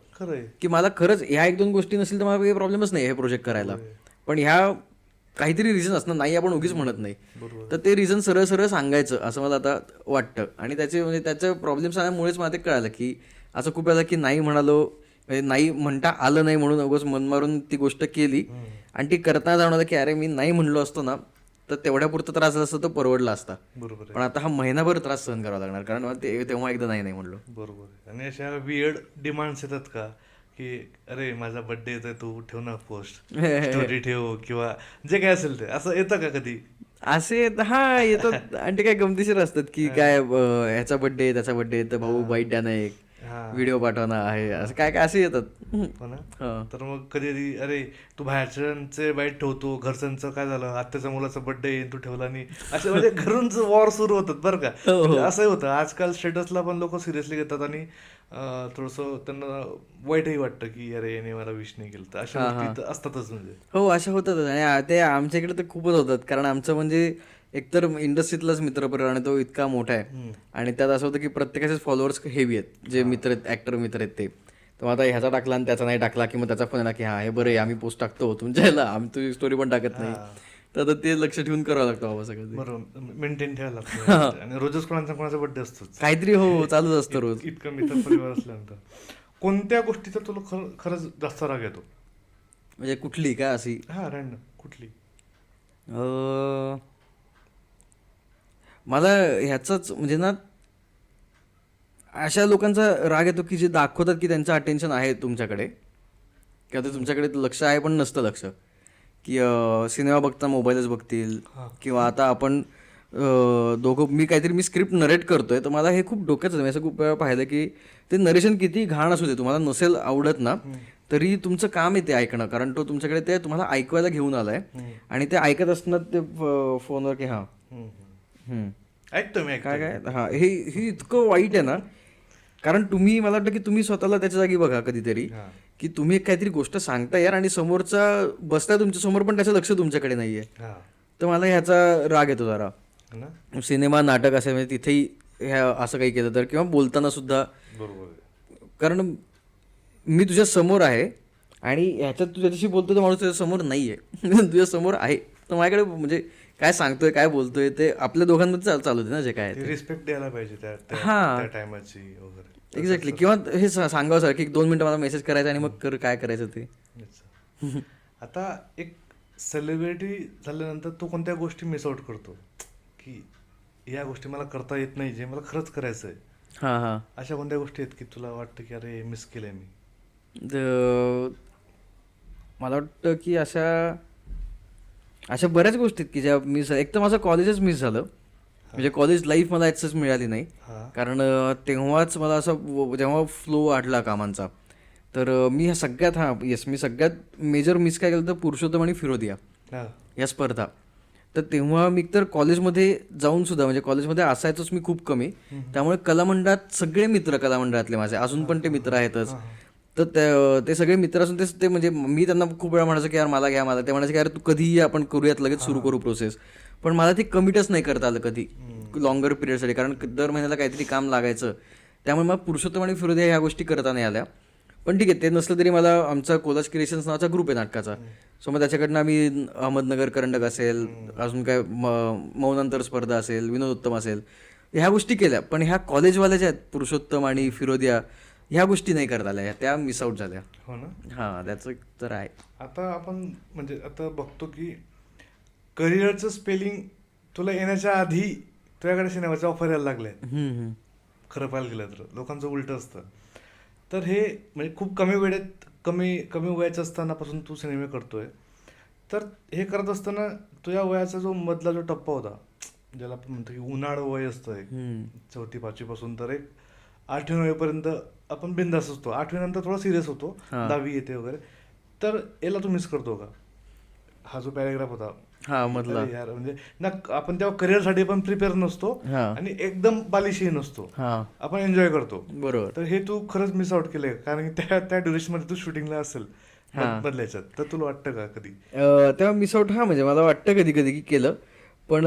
की मला खरंच ह्या 1-2 गोष्टी नसतील तर मला काही प्रॉब्लेमच नाही हे प्रोजेक्ट करायला. पण ह्या काहीतरी रिझन असणार, नाही आपण उगीच म्हणत नाही, तर ते रिझन सरळ सरळ सांगायचं असं मला आता वाटतं. आणि त्याचे प्रॉब्लेम सांगण्यामुळेच मला ते कळालं की असं खूप वेळा की नाही म्हणालो, नाही म्हणता आलं नाही म्हणून उगाच मन मारून ती गोष्ट केली आणि ती करताना जाणवलं की अरे मी नाही म्हणलो असतो ना तर तेवढ्यापुरतं त्रास झाला असतं तर परवडला असता. बरोबर. पण आता हा महिनाभर त्रास सहन करावा लागणार, कारण तेव्हा एकदा नाही म्हणलो. बरोबर. आणि अशा वियर्ड डिमांड्स येतात का की अरे माझा बर्थडे येतोय, तू ठेव ना पोस्ट, स्टोरी ठेव, किंवा जे काय असेल ते, असं येतं का कधी? असे येतात. आणि ते काय गमतीशीर असतात की काय ह्याचा बर्थडे त्याचा बर्थडे तर भाऊ बाईट द्या ना, एक व्हिडिओ पाठवणं आहे, असं काय काय असे येतात. तर मग कधी अरे तू बाहेरच्यांचे बाईट ठेवतो, घरच्यांचं काय झालं, आत्याच्या मुलाचा बर्थडे तू ठेवला नाही, असं म्हणजे घरून वॉर सुरू होतात बरं का. असंही होतं आजकाल, स्टेटसला पण लोक सिरियसली घेतात आणि थोडंसं त्यांना वाईटही वाटतं की अरे याने मला विश नाही केलं. तर अशा गोष्टी असतातच. म्हणजे हो, अशा होतातच. आणि ते आमच्या इकडे तर खूपच होतात, कारण आमचं म्हणजे एकतर इंडस्ट्रीतलाच मित्रपरिवार आणि तो इतका मोठा आहे आणि त्यात असं होतं की प्रत्येकाचेच फॉलोअर्स हेवी आहेत, जे मित्र आहेत, ऍक्टर मित्र आहेत ते. तर मग आता ह्याचा टाकला आणि त्याचा नाही टाकला की मग त्याचा फोन आला की हा हे बरं आहे, आम्ही पोस्ट टाकतो तुमच्या ह्याला, आम्ही तुझी स्टोरी पण टाकत नाही. तर आता ते लक्ष ठेवून करावं लागतं बाबा सगळं ते. बरोबर, मेंटेन ठेवायला लागतं. आणि रोजच कोणाचा बर्थडे असतोच. काहीतरी हो चालूच असतं रोज. इतकं मित्र परिवार असल्यानंतर कोणत्या गोष्टीचा तुला खरंच जास्त राग येतो? म्हणजे कुठली काय अशी हा, रॅन्डम कुठली? मला ह्याचाच म्हणजे ना अशा लोकांचा राग येतो की जे दाखवतात की त्यांचं अटेन्शन आहे तुमच्याकडे किंवा ते तुमच्याकडे लक्ष आहे पण नसतं लक्ष, की सिनेमा बघता मोबाईलच बघतील. किंवा आता आपण दोघं मी स्क्रिप्ट नरेट करतोय तर मला हे खूप डोक्यात मी असं खूप वेळा पाहिलं की ते नरेशन किती घाण असू दे, तुम्हाला नसेल आवडत ना तरी तुमचं काम आहे ते ऐकणं, कारण तो तुमच्याकडे ते तुम्हाला ऐकवायला घेऊन आलाय आणि ते ऐकत असताना ते फोनवर की हां ऐकतो मी, काय काय हां हे इतकं वाईट आहे ना. कारण तुम्ही मला वाटतं की तुम्ही स्वतःला त्याच्या जागी बघा कधीतरी की तुम्ही एक काहीतरी गोष्ट सांगताय यार आणि समोरचा बसताय तुमच्या समोर पण त्याचं लक्ष तुमच्याकडे नाहीये. तर मला ह्याचा राग येतो जरा. सिनेमा नाटक असेल म्हणजे तिथेही ह्या असं काही केलं तर, किंवा बोलताना सुद्धा. कारण मी तुझ्या समोर आहे आणि ह्याच्यात तू त्याच्याशी बोलतो तर माणूस तुझ्या समोर नाहीये तुझ्या समोर आहे तर माझ्याकडे म्हणजे काय सांगतोय काय बोलतोय ते आपल्या दोघांमध्ये चालू दे ना जे काय रिस्पेक्ट द्यायला पाहिजे हां त्या टायमाची वगैरे. एक्झॅक्टली. किंवा हे सांगावं सर की 2 मिनिटं मला मेसेज करायचा आणि मग काय करायचं ते. आता एक सेलिब्रिटी झाल्यानंतर तू कोणत्या गोष्टी मिस आउट करतो की या गोष्टी मला करता येत नाही जे मला खरंच करायचं आहे? हां हां अशा कोणत्या गोष्टी आहेत की तुला वाटतं की अरे मिस केलंय मी? मला वाटतं की अशा बऱ्याच गोष्टी आहेत की ज्या मिस, एक तर माझं कॉलेजच मिस झालं. म्हणजे कॉलेज लाईफ मला ॲक्सेस मिळाली नाही, कारण तेव्हाच मला असं जेव्हा फ्लो वाढला कामांचा तर मी ह्या सगळ्यात मी सगळ्यात मेजर मिस काय केलं तर पुरुषोत्तम आणि फिरोदिया या स्पर्धा. तर तेव्हा मी तर कॉलेजमध्ये जाऊन सुद्धा म्हणजे कॉलेजमध्ये असायचंच मी खूप कमी, त्यामुळे कलामंडळात सगळे मित्र कलामंडळातले माझे अजून पण ते मित्र आहेतच. तर ते सगळे मित्र असून ते म्हणजे मी त्यांना खूप वेळा म्हणायचं की यार मला घ्या मला, ते म्हणायचे की यार तू कधीही आपण करूयात लगेच सुरू करू प्रोसेस, पण मला ते कमिटच नाही करता आलं कधी लॉंगर पिरियडसाठी, कारण दर महिन्याला काहीतरी काम लागायचं. त्यामुळे मग पुरुषोत्तम आणि फिरोदिया ह्या गोष्टी करता नाही आल्या. पण ठीक आहे, ते नसलं तरी मला आमचा कोलाज क्रिएशन्स नावाचा ग्रुप आहे नाटकाचा, सो मग त्याच्याकडनं आम्ही अहमदनगर करंडक असेल, अजून काय मौनांतर स्पर्धा असेल, विनोद उत्तम असेल, ह्या गोष्टी केल्या. पण ह्या कॉलेजवाल्या ज्या आहेत पुरुषोत्तम आणि फिरोदिया ह्या गोष्टी नाही करता आल्या, त्या मिस आउट झाल्या. हो ना. हां त्याचं तर आहे. आता आपण म्हणजे आता बघतो की करिअरचं स्पेलिंग तुला येण्याच्या आधी तुझ्याकडे सिनेमाचे ऑफर यायला लागले. खरं पाहायला गेलं तर लोकांचं उलटं असतं. तर हे म्हणजे खूप कमी वेळेत कमी वयाचं असतानापासून तू सिनेमे करतोय, तर हे करत असताना तुझ्या वयाचा जो मधला जो टप्पा होता ज्याला आपण म्हणतो की उन्हाळं वय असतं एक 4थी-5वी पासून तर एक 8वी 9वीपर्यंत आपण बिंदास असतो. 8वी नंतर थोडा सिरियस होतो, 10वी येते वगैरे. तर याला तू मिस करतो का? हा जो पॅरेग्राफ होता मधला यार म्हणजे ना आपण तेव्हा करिअरसाठी पण प्रिपेअर नसतो आणि एकदम बालिशही नसतो, आपण एन्जॉय करतो. बरोबर. तर हे तू खरंच मिस आउट केलंय, कारण की त्या ड्युरेशन मध्ये तू शूटिंगला असेल बदलायच्यात. तर तुला वाटतं का कधी तेव्हा मिस आउट? म्हणजे मला वाटतं कधी कधी की केलं, पण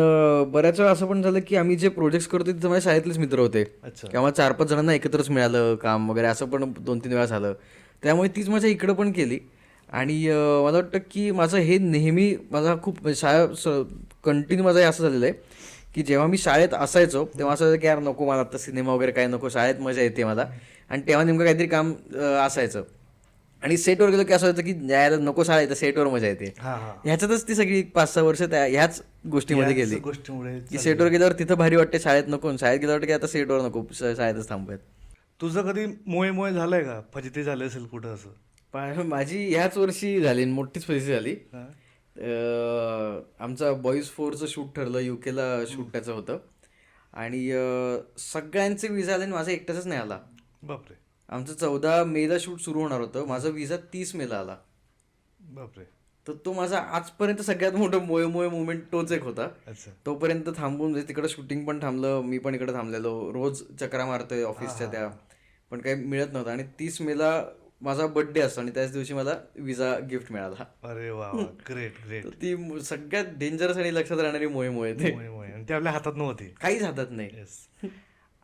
बऱ्याच वेळा असं पण झालं की आम्ही जे प्रोजेक्ट्स करतो तिथे माझ्या शाळेतलेच मित्र होते किंवा 4-5 जणांना एकत्रच मिळालं काम वगैरे, असं पण 2-3 वेळा झालं. त्यामुळे तीच माझ्या इकडं पण केली. आणि मला वाटतं की माझं हे नेहमी माझा खूप शाळा कंटिन्यू माझं हे असं झालेलं आहे की जेव्हा मी शाळेत असायचो तेव्हा असं की यार नको मला आता सिनेमा वगैरे काय नको, शाळेत मजा येते मला. आणि तेव्हा नेमकं काहीतरी काम असायचं आणि सेटवर गेलो की असं व्हायचं की यायला नको शाळा येतं, सेटवर मजा येते. ह्याच्यातच ती सगळी 5-6 वर्ष ह्याच गोष्टीमध्ये गेली की सेटवर गेल्यावर तिथं भारी वाटते, शाळेत नको, शाळेत गेल्यावर वाटतं की आता सेटवर नको, शाळेतच थांबूयात. तुझं कधी मोये झालंय का? फजिती झालं असेल कुठं असं? माझी ह्याच वर्षी झाली, मोठीच फजिती झाली. आमचा बॉईज 4चं शूट ठरलं, युकेला शूट त्याचं होतं आणि सगळ्यांचे विजा आले आणि माझा एकटाच नाही आला. बापरे. आमचं 14 मेला शूट सुरू होणार होतं, माझा विजा 30 मेला आला. बापरे. तर तो माझा आजपर्यंत सगळ्यात मोठं मोये मुवमेंट तोच एक होता. तोपर्यंत थांबून म्हणजे तिकडं शूटिंग पण थांबलं, मी पण इकडे थांबलेलो, रोज चक्रा मारतोय ऑफिसच्या त्या, पण काही मिळत नव्हतं. आणि 30 मेला माझा बर्थडे असतो आणि त्याच दिवशी मला विजा गिफ्ट मिळाला. अरे वा, ग्रेट ग्रेट. ती सगळ्यात डेंजरस आणि लक्षात राहणारी मोहीम ते. आणि ते आपल्या हातात नव्हती, काहीच हातात नाही.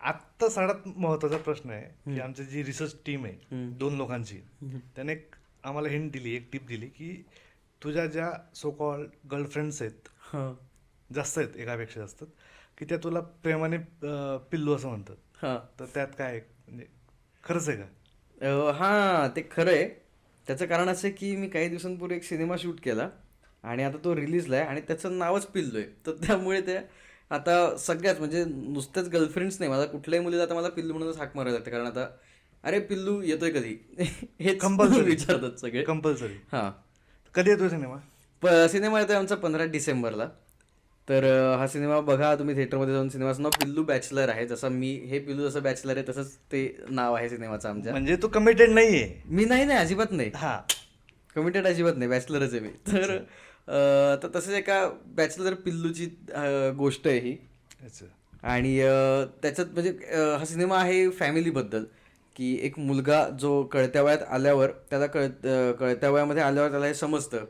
आत्ता सगळ्यात महत्वाचा प्रश्न आहे की आमची जी रिसर्च टीम आहे 2 लोकांची, त्याने आम्हाला हिंट दिली, एक टिप दिली की तुझ्या ज्या सो कॉल गर्लफ्रेंड्स आहेत, जास्त आहेत, एकापेक्षा जास्त, की त्या तुला प्रेमाने पिल्लू असं म्हणतात, तर त्यात काय आहे? म्हणजे खरंच आहे का? हां, ते खरं आहे. त्याचं कारण असं आहे की मी काही दिवसांपूर्वी एक सिनेमा शूट केला आणि आता तो रिलीजला आहे आणि त्याचं नावच पिल्लू आहे. तर त्यामुळे ते आता सगळ्याच म्हणजे नुसत्याच गर्लफ्रेंड्स नाही, मला कुठल्याही मुलीला आता मला पिल्लू म्हणूनच हाक मारायला लागते. कारण आता अरे पिल्लू येतोय कधी हेच कंपल्सरी विचारतात सगळे. कंपल्सरी. हां. कधी येतोय सिनेमा? सिनेमा येतोय आमचा 15 डिसेंबरला. तर हा सिनेमा बघा तुम्ही थिएटरमध्ये जाऊन. सिनेमाचं नाव पिल्लू बॅचलर आहे. जसं मी हे पिल्लू जसं बॅचलर आहे तसंच ते नाव आहे सिनेमाचं आमच्या. म्हणजे तू कमिटेड नाहीये? मी नाही अजिबात नाही. हा. कमिटेड अजिबात नाही, बॅचलरच आहे मी. तर तसंच एका बॅचलर पिल्लूची गोष्ट आहे ही. अच्छा. आणि त्याच्यात म्हणजे हा सिनेमा आहे फॅमिलीबद्दल, की एक मुलगा जो कळत्या वयात आल्यावर त्याला कळत्या वयामध्ये आल्यावर त्याला हे समजतं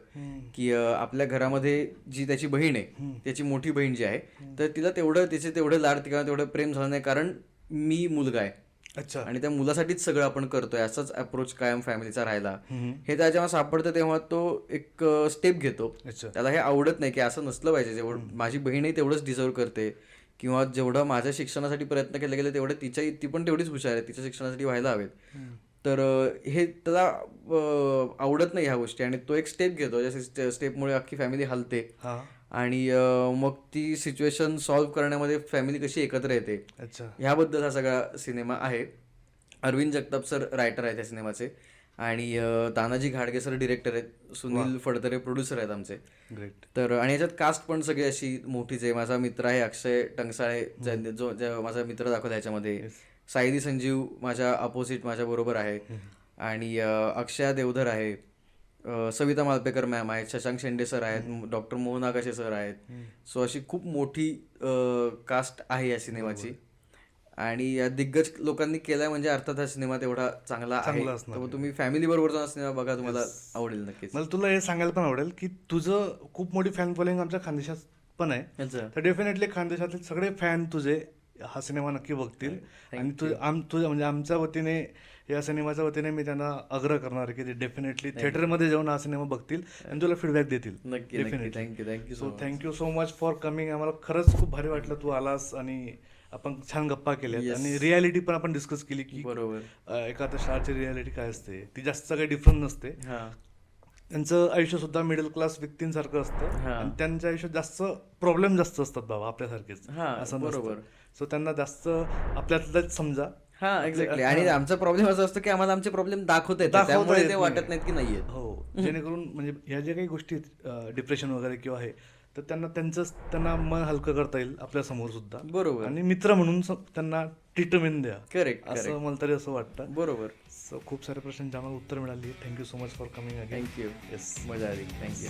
की आपल्या घरामध्ये जी त्याची बहीण आहे, त्याची मोठी बहीण जी आहे, तर तिला तिचे तेवढे लाड किंवा तेवढं प्रेम झालं नाही, कारण मी मुलगा आहे. अच्छा. आणि त्या मुलासाठीच सगळं आपण करतोय, असाच अप्रोच कायम फॅमिलीचा राहिला. हे त्याला जेव्हा सापडतं तेव्हा तो एक स्टेप घेतो. त्याला हे आवडत नाही की असं नसलं पाहिजे. जेवढं माझी बहीणही तेवढंच डिझर्व करते, किंवा जेवढं माझ्या शिक्षणासाठी प्रयत्न केले गेले तेवढं ती पण तेवढीच हुशार आहे, तिच्या शिक्षणासाठी व्हायला हवेत. तर हे त्याला आवडत नाही ह्या गोष्टी आणि तो एक स्टेप घेतो, ज्या स्टेपमुळे अख्खी फॅमिली हलते. आणि मग ती सिच्युएशन सॉल्व्ह करण्यामध्ये फॅमिली कशी एकत्र येते, ह्याबद्दल हा सगळा सिनेमा आहे. अरविंद जगताप सर रायटर आहेत त्या सिनेमाचे आणि तानाजी घाडगे सर डिरेक्टर आहेत, सुनील फडतरे प्रोड्युसर आहेत आमचे. तर आणि याच्यात कास्ट पण सगळी अशी मोठीच आहे. माझा मित्र आहे अक्षय टंगसाळे, जो माझा मित्र दाखवला ह्याच्यामध्ये. सायली संजीव माझ्या अपोजिट माझ्या बरोबर आहे आणि अक्षया देवधर आहे, सविता मालपेकर मॅम आहेत, शशांक शेंडे सर आहेत, डॉक्टर मोहन आगाशे सर आहेत. सो अशी खूप मोठी कास्ट आहे या सिनेमाची आणि या दिग्गज लोकांनी केलाय म्हणजे अर्थात हा सिनेमा तेवढा चांगला आहे. तर तुम्ही फॅमिली बरोबर जाऊन सिनेमा बघा, तुम्हाला आवडेल नक्कीच. मला तुला हे सांगायला पण आवडेल की तुझं खूप मोठी फॅन फॉलोइंग आमच्या खानदेशात पण आहे. तर डेफिनेटली खानदेशातील सगळे फॅन तुझे हा सिनेमा नक्की बघतील. आणि तुझ्या म्हणजे आमच्या वतीने, या सिनेमाच्या वतीने मी त्यांना आग्रह करणार की ते डेफिनेटली थिएटरमध्ये जाऊन हा सिनेमा बघतील आणि तुला फीडबॅक देतील. Thank you so thank you so much for coming. आम्हाला खरंच खूप भारी वाटलं तू आलास आणि आपण छान गप्पा केल्या आणि रियालिटी पण आपण डिस्कस केली की बरोबर एखाद्या स्टारची रियालिटी काय असते, ती जास्त काही डिफरंट नसते. त्यांचं आयुष्य सुद्धा मिडल क्लास व्यक्तींसारखं असतं आणि त्यांच्या आयुष्यात जास्त प्रॉब्लेम जास्त असतात बाबा आपल्यासारखेच, असं बरोबर. सो त्यांना जास्त आपल्यातलंच समजा. हा एक्झॅक्टली. आणि आमचा प्रॉब्लेम असा असतो की आम्हाला आमचे प्रॉब्लेम दाखवता येतात, त्यामुळे ते वाटत नाहीत की नाहीये. हो, जेणेकरून म्हणजे ह्या ज्या काही गोष्टी डिप्रेशन वगैरे किंवा आहे, तर त्यांना मन हलकं करता येईल आपल्या समोर सुद्धा. बरोबर. आणि मित्र म्हणून त्यांना ट्रीटमेंट द्या. करेक्ट, असं मला तरी असं वाटतं. बरोबर. सो खूप साऱ्या प्रश्नांची आम्हाला उत्तर मिळाली. Thank you so much for coming. Thank you. Yes, मजा आली. थँक्यू.